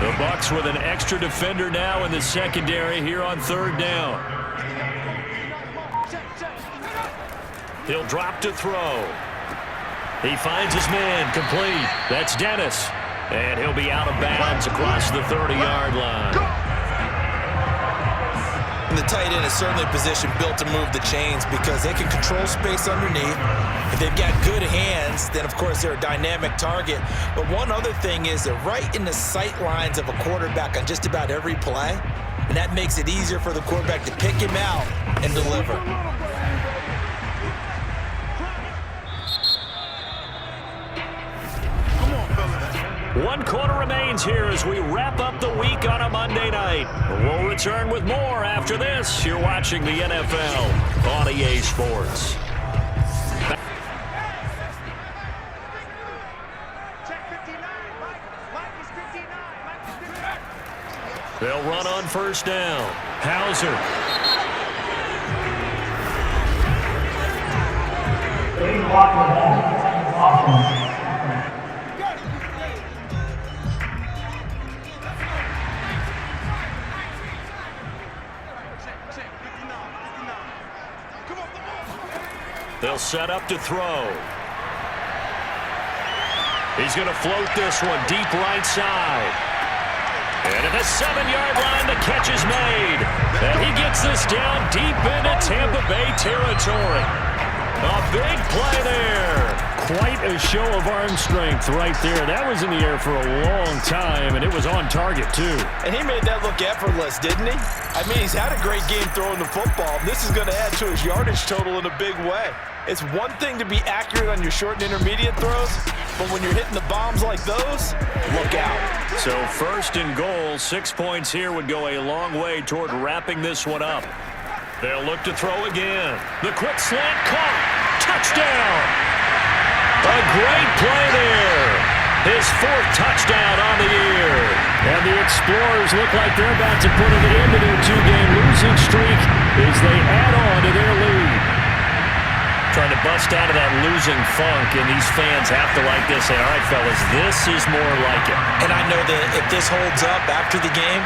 The Bucs with an extra defender now in the secondary here on 3rd down. He'll drop to throw. He finds his man, complete. That's Dennis. And he'll be out of bounds across the 30-yard line. And the tight end is certainly a position built to move the chains because they can control space underneath. If they've got good hands, then of course they're a dynamic target. But one other thing is they're right in the sight lines of a quarterback on just about every play. And that makes it easier for the quarterback to pick him out and deliver. One quarter remains here as we wrap up the week on a Monday night. We'll return with more after this. You're watching the NFL on EA Sports. They'll run on 1st down. Hauser. They'll set up to throw. He's going to float this one deep right side. And at the 7-yard line, the catch is made. And he gets this down deep into Tampa Bay territory. A big play there. Quite a show of arm strength right there. That was in the air for a long time, and it was on target, too. And he made that look effortless, didn't he? I mean, he's had a great game throwing the football. This is going to add to his yardage total in a big way. It's one thing to be accurate on your short and intermediate throws, but when you're hitting the bombs like those, look out. So 1st and goal, 6 points here would go a long way toward wrapping this one up. They'll look to throw again. The quick slant caught. Touchdown. A great play there. His 4th touchdown on the year. And the Explorers look like they're about to put an end to their 2-game losing streak as they add on to their lead. Trying to bust out of that losing funk, and these fans have to like this. Say, all right, fellas, this is more like it. And I know that if this holds up after the game,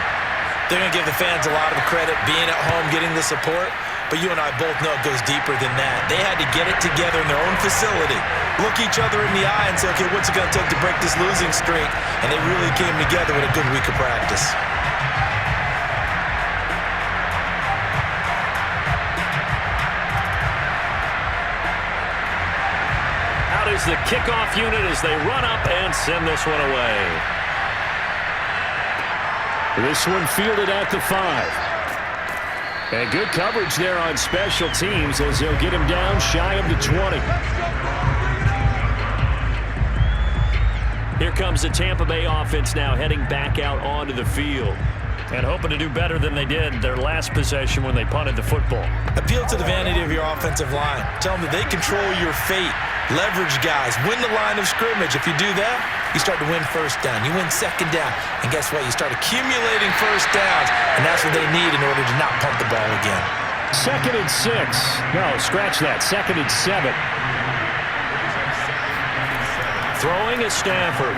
they're going to give the fans a lot of credit being at home, getting the support. But you and I both know it goes deeper than that. They had to get it together in their own facility, look each other in the eye and say, okay, what's it going to take to break this losing streak? And they really came together with a good week of practice. Out is the kickoff unit as they run up and send this one away. This one fielded at the 5. And good coverage there on special teams as they'll get him down shy of the 20. Here comes the Tampa Bay offense now heading back out onto the field and hoping to do better than they did their last possession when they punted the football. Appeal to the vanity of your offensive line. Tell them that they control your fate. Leverage guys. Win the line of scrimmage. If you do that, you start to win 1st down. You win 2nd down. And guess what? You start accumulating 1st downs. And that's what they need in order to not punt the ball again. 2nd and 6. No, scratch that. 2nd and 7. Throwing is Stafford.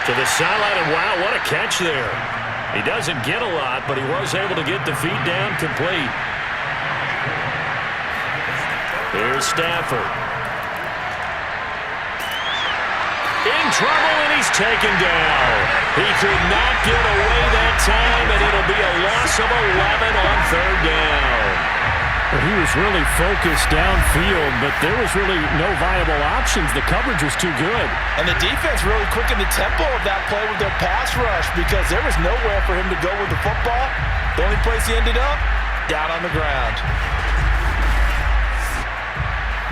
To the sideline, and wow, what a catch there. He doesn't get a lot, but he was able to get the feet down complete. Here's Stafford. In trouble, and he's taken down. He could not get away that time, and it'll be a loss of 11 on third down. Well, he was really focused downfield, but there was really no viable options. The coverage was too good. And the defense really quickened the tempo of that play with their pass rush because there was nowhere for him to go with the football. The only place he ended up, down on the ground.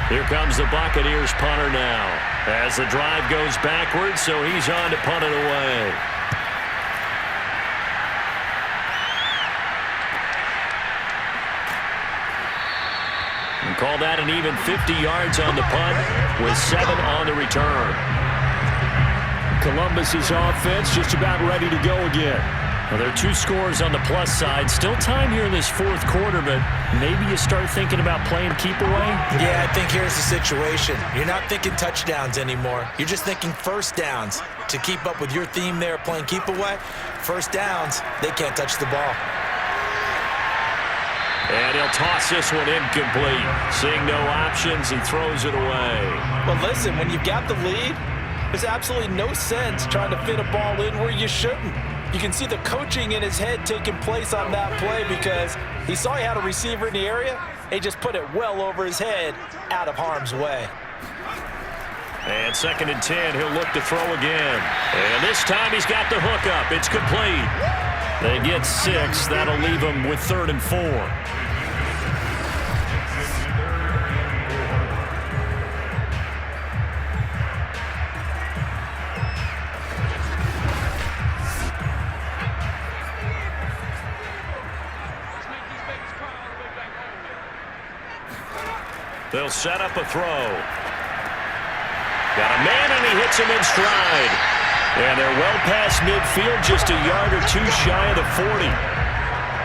Here comes the Buccaneers punter now as the drive goes backwards, so he's on to punt it away. And call that an even 50 yards on the punt with 7 on the return. Columbus's offense just about ready to go again. Well, there are 2 scores on the plus side. Still time here in this fourth quarter, but maybe you start thinking about playing keep away? Yeah, I think here's the situation. You're not thinking touchdowns anymore. You're just thinking first downs. To keep up with your theme there, playing keep away, first downs, they can't touch the ball. And he'll toss this one incomplete. Seeing no options, he throws it away. Well, listen, when you've got the lead, there's absolutely no sense trying to fit a ball in where you shouldn't. You can see the coaching in his head taking place on that play because he saw he had a receiver in the area, and he just put it well over his head out of harm's way. And 2nd and 10, he'll look to throw again. And this time he's got the hook up. It's complete. They get 6. That'll leave them with 3rd and 4. They'll set up a throw. Got a man, and he hits him in stride. And they're well past midfield, just a yard or 2 shy of the 40.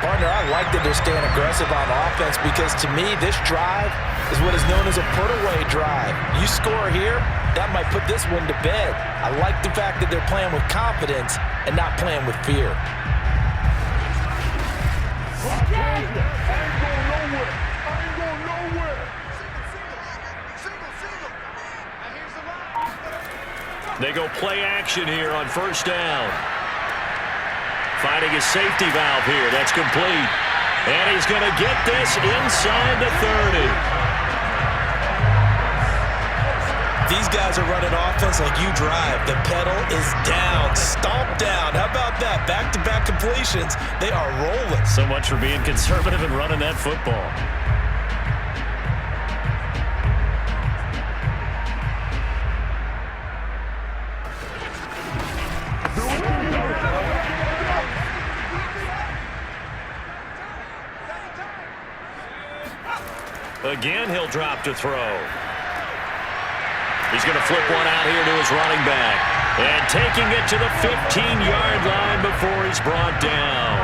Partner, I like that they're staying aggressive on offense because, to me, this drive is what is known as a put-away drive. You score here, that might put this one to bed. I like the fact that they're playing with confidence and not playing with fear. They go play action here on 1st down. Finding a safety valve here. That's complete. And he's going to get this inside the 30. These guys are running offense like you drive. The pedal is down, stomp down. How about that? Back-to-back completions. They are rolling. So much for being conservative and running that football. Again, he'll drop to throw. He's going to flip one out here to his running back. And taking it to the 15-yard line before he's brought down.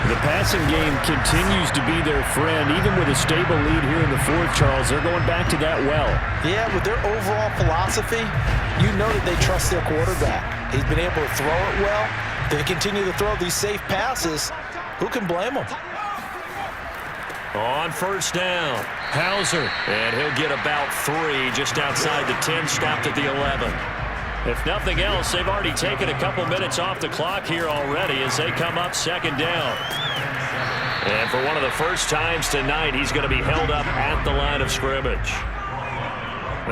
The passing game continues to be their friend. Even with a stable lead here in the 4th, Charles, they're going back to that well. Yeah, with their overall philosophy, you know that they trust their quarterback. He's been able to throw it well. They continue to throw these safe passes. Who can blame them? On 1st down, Hauser, and he'll get about 3 just outside the 10, stopped at the 11. If nothing else, they've already taken a couple minutes off the clock here already as they come up 2nd down. And for one of the first times tonight, he's going to be held up at the line of scrimmage.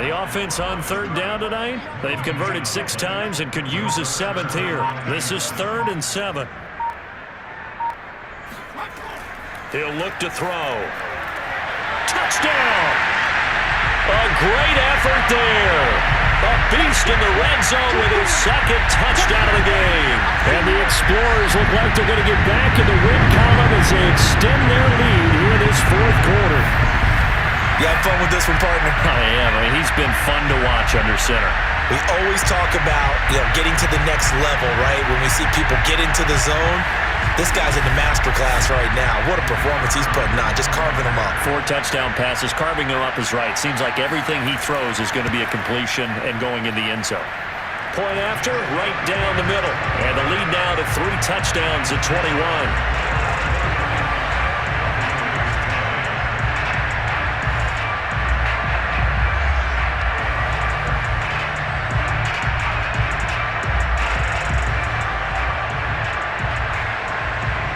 The offense on 3rd down tonight, they've converted 6 times and could use a 7th here. This is 3rd and 7. He'll look to throw. Touchdown! A great effort there. A beast in the red zone with his 2nd touchdown of the game. And the Explorers look like they're going to get back in the win column as they extend their lead here in this 4th quarter. You had fun with this one, partner? I am. I mean, he's been fun to watch under center. We always talk about, getting to the next level, right? When we see people get into the zone, this guy's in the master class right now. What a performance he's putting on, just carving them up. 4 touchdown passes, carving them up is right. Seems like everything he throws is going to be a completion and going in the end zone. Point after, right down the middle. And the lead now to 3 touchdowns at 21.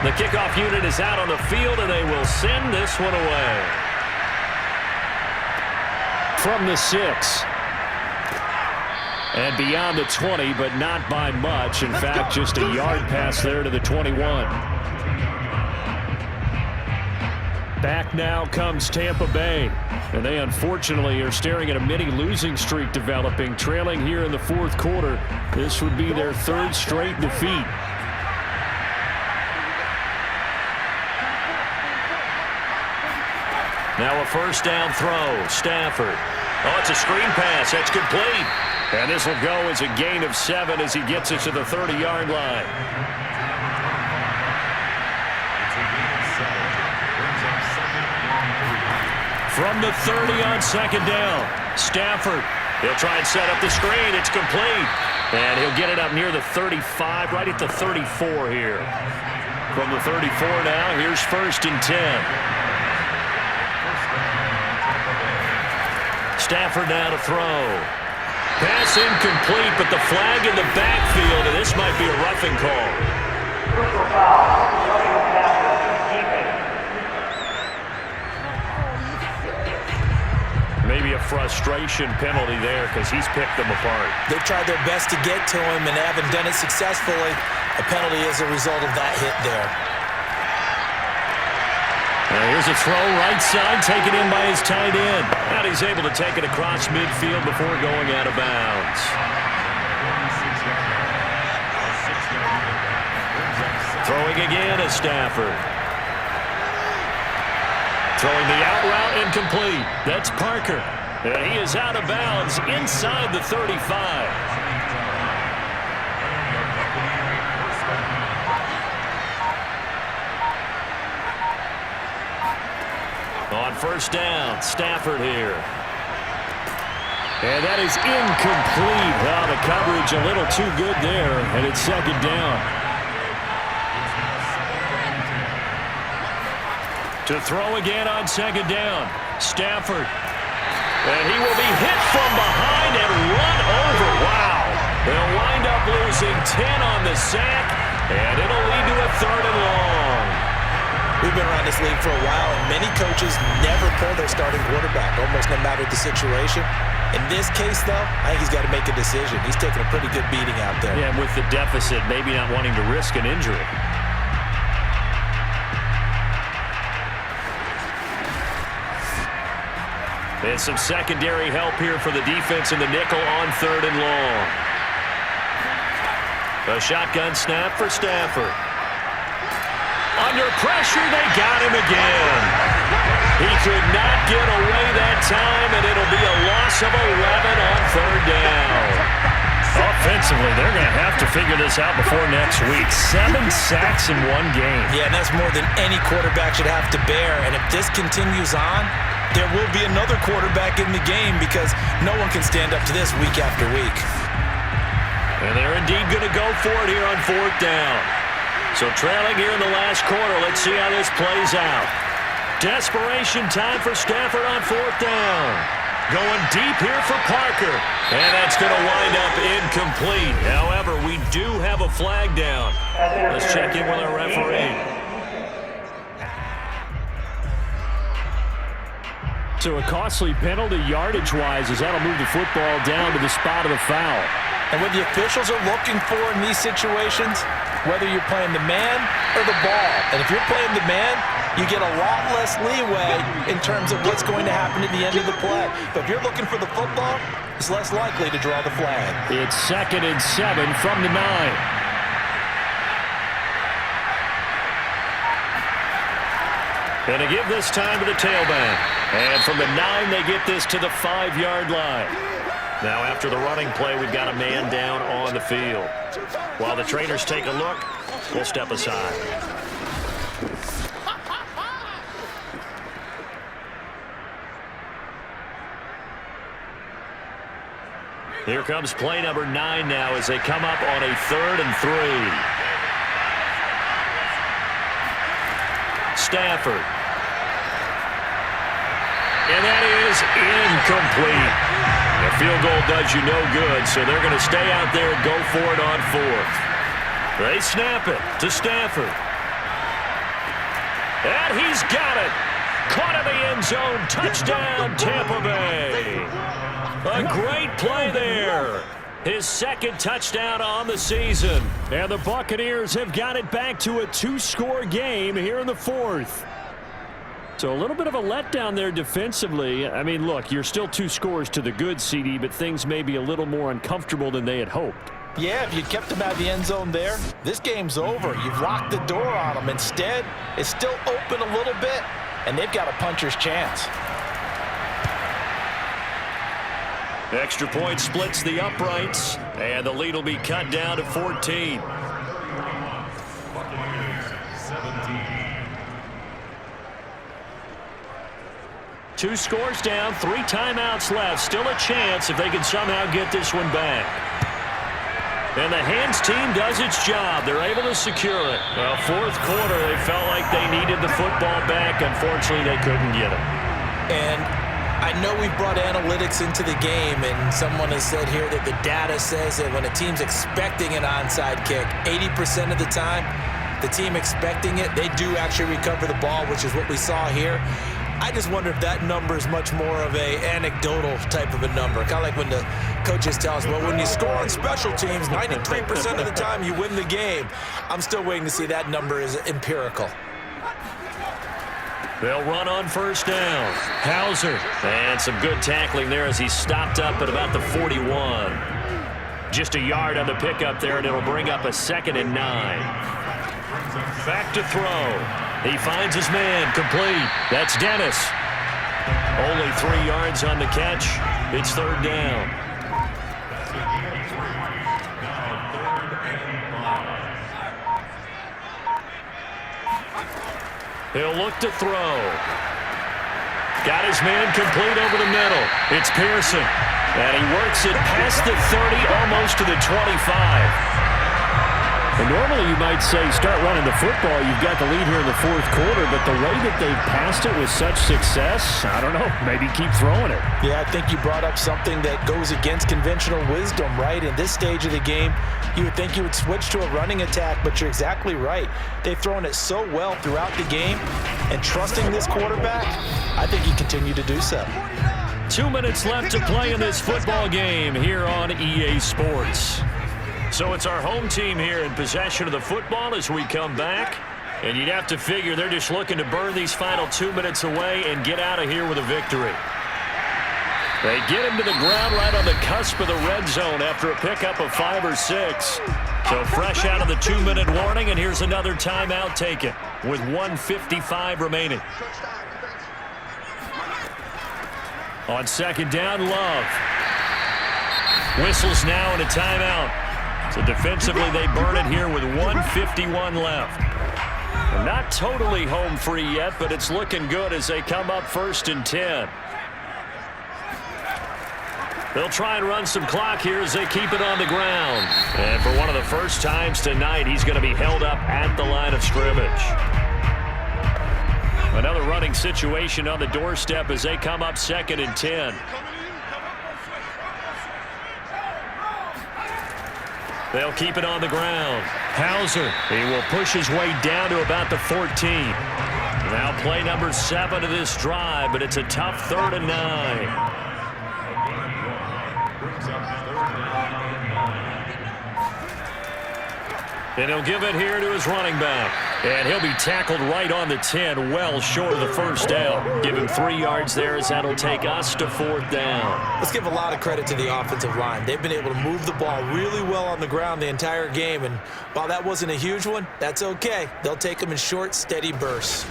The kickoff unit is out on the field, and they will send this one away. From the 6. And beyond the 20, but not by much. In fact, just a yard pass there to the 21. Back now comes Tampa Bay. And they unfortunately are staring at a mini losing streak developing, trailing here in the 4th quarter. This would be their 3rd straight defeat. Now a first down throw. Stafford. Oh, it's a screen pass. That's complete. And this will go as a gain of 7 as he gets it to the 30-yard line. From the 30 on 2nd down. Stafford. He'll try and set up the screen. It's complete. And he'll get it up near the 35, right at the 34 here. From the 34 now, here's 1st and 10. Stafford now to throw. Pass incomplete, but the flag in the backfield, and this might be a roughing call. Maybe a frustration penalty there because he's picked them apart. They've tried their best to get to him and haven't done it successfully. A penalty as a result of that hit there. Here's a throw right side, taken in by his tight end. And he's able to take it across midfield before going out of bounds. Throwing again is Stafford. Throwing the out route incomplete. That's Parker. And he is out of bounds inside the 35. On first down, Stafford here. And that is incomplete. Well, the coverage a little too good there, and it's 2nd down. To throw again on 2nd down, Stafford. And he will be hit from behind and run over. Wow. They'll wind up losing 10 on the sack, and it'll lead to a 3rd and long. We've been around this league for a while, and many coaches never pull their starting quarterback, almost no matter the situation. In this case, though, I think he's got to make a decision. He's taking a pretty good beating out there. Yeah, and with the deficit, maybe not wanting to risk an injury. And some secondary help here for the defense in the nickel on 3rd and long. A shotgun snap for Stafford. Under pressure, they got him again. He could not get away that time, and it'll be a loss of 11 on 3rd down. Offensively, they're going to have to figure this out before next week. 7 sacks in one game. Yeah, and that's more than any quarterback should have to bear. And if this continues on, there will be another quarterback in the game because no one can stand up to this week after week. And they're indeed going to go for it here on 4th down. So trailing here in the last quarter, let's see how this plays out. Desperation time for Stafford on 4th down. Going deep here for Parker. And that's going to wind up incomplete. However, we do have a flag down. Let's check in with our referee. So a costly penalty yardage-wise as that'll move the football down to the spot of the foul. And what the officials are looking for in these situations, whether you're playing the man or the ball. And if you're playing the man, you get a lot less leeway in terms of what's going to happen at the end of the play. But if you're looking for the football, it's less likely to draw the flag. It's 2nd and 7 from the 9. And to give this time to the tailback. And from the 9, they get this to the 5-yard line. Now after the running play, we've got a man down on the field. While the trainers take a look, we'll step aside. Here comes play number 9 now as they come up on a 3rd and 3. Stafford. And that is incomplete. The field goal does you no good, so they're going to stay out there and go for it on 4th. They snap it to Stafford. And he's got it. Caught in the end zone. Touchdown, Tampa Bay. A great play there. His 2nd touchdown on the season. And the Buccaneers have got it back to a 2-score game here in the 4th. So a little bit of a letdown there defensively. I mean, look, you're still 2 scores to the good, CD, but things may be a little more uncomfortable than they had hoped. Yeah, if you kept them out of the end zone there, this game's over. You've locked the door on them. Instead, it's still open a little bit, and they've got a puncher's chance. Extra point splits the uprights, and the lead will be cut down to 14. Two scores down, 3 timeouts left. Still a chance if they can somehow get this one back. And the hands team does its job. They're able to secure it. Well, 4th quarter, they felt like they needed the football back. Unfortunately, they couldn't get it. And I know we've brought analytics into the game, and someone has said here that the data says that when a team's expecting an onside kick, 80% of the time, the team expecting it, they do actually recover the ball, which is what we saw here. I just wonder if that number is much more of a anecdotal type of a number. Kind of like when the coaches tell us, well, when you score on special teams, 93% of the time you win the game. I'm still waiting to see that number is empirical. They'll run on 1st down. Hauser. And some good tackling there as he stopped up at about the 41. Just a yard on the pickup there, and it'll bring up a 2nd and 9. Back to throw. He finds his man, complete. That's Dennis. Only 3 yards on the catch. It's 3rd down. He'll look to throw. Got his man complete over the middle. It's Pearson. And he works it past the 30, almost to the 25. And normally you might say start running the football. You've got the lead here in the 4th quarter, but the way that they've passed it with such success, I don't know, maybe keep throwing it. Yeah, I think you brought up something that goes against conventional wisdom, right? In this stage of the game, you would think you would switch to a running attack, but you're exactly right. They've thrown it so well throughout the game, and trusting this quarterback, I think you continue to do so. 2 minutes left to play in this football game here on EA Sports. So it's our home team here in possession of the football as we come back. And you'd have to figure they're just looking to burn these final 2 minutes away and get out of here with a victory. They get him to the ground right on the cusp of the red zone after a pickup of 5 or 6. So fresh out of the 2-minute warning, and here's another timeout taken with 1:55 remaining. On 2nd down, Love. Whistles now and a timeout. So defensively, they burn it here with 1:51 left. They're not totally home free yet, but it's looking good as they come up 1st and 10. They'll try and run some clock here as they keep it on the ground. And for one of the first times tonight, he's going to be held up at the line of scrimmage. Another running situation on the doorstep as they come up 2nd and 10. They'll keep it on the ground. Hauser, he will push his way down to about the 14. Now play number 7 of this drive, but it's a tough 3rd and 9. And he'll give it here to his running back. And he'll be tackled right on the 10, well short of the 1st down. Give him 3 yards there as that'll take us to 4th down. Let's give a lot of credit to the offensive line. They've been able to move the ball really well on the ground the entire game. And while that wasn't a huge one, that's okay. They'll take them in short, steady bursts.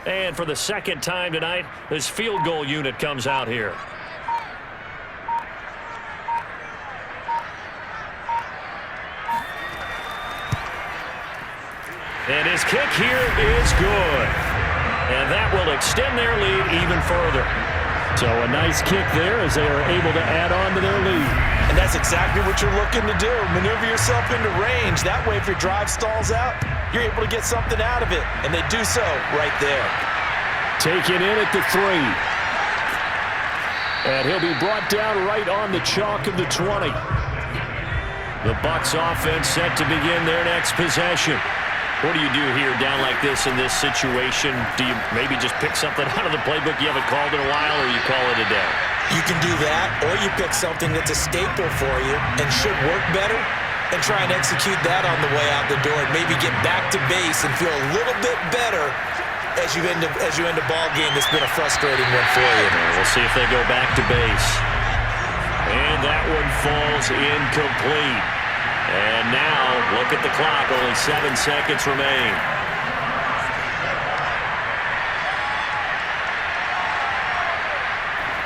And for the 2nd time tonight, this field goal unit comes out here. And his kick here is good. And that will extend their lead even further. So a nice kick there as they are able to add on to their lead. And that's exactly what you're looking to do. Maneuver yourself into range. That way, if your drive stalls out, you're able to get something out of it. And they do so right there. Taken in at the 3. And he'll be brought down right on the chalk of the 20. The Bucs offense set to begin their next possession. What do you do here down like this in this situation? Do you maybe just pick something out of the playbook you haven't called in a while, or you call it a day? You can do that, or you pick something that's a staple for you and should work better and try and execute that on the way out the door and maybe get back to base and feel a little bit better as you end a ball game that's been a frustrating one for you. We'll see if they go back to base. And that one falls incomplete. And now, look at the clock. Only 7 seconds remain.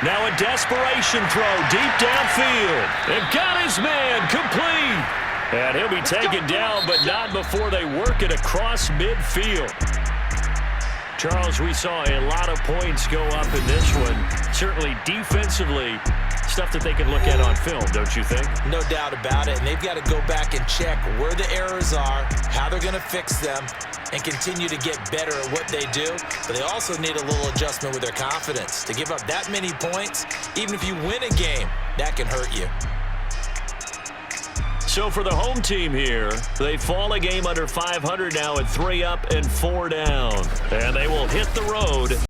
Now a desperation throw deep downfield. And got his man complete. And he'll be taken down, but not before they work it across midfield. Charles, we saw a lot of points go up in this one. Certainly defensively, stuff that they can look at on film, don't you think? No doubt about it. And they've got to go back and check where the errors are, how they're going to fix them, and continue to get better at what they do. But they also need a little adjustment with their confidence. To give up that many points, even if you win a game, that can hurt you. So for the home team here, they fall a game under 500 now at 3 up and 4 down. And they will hit the road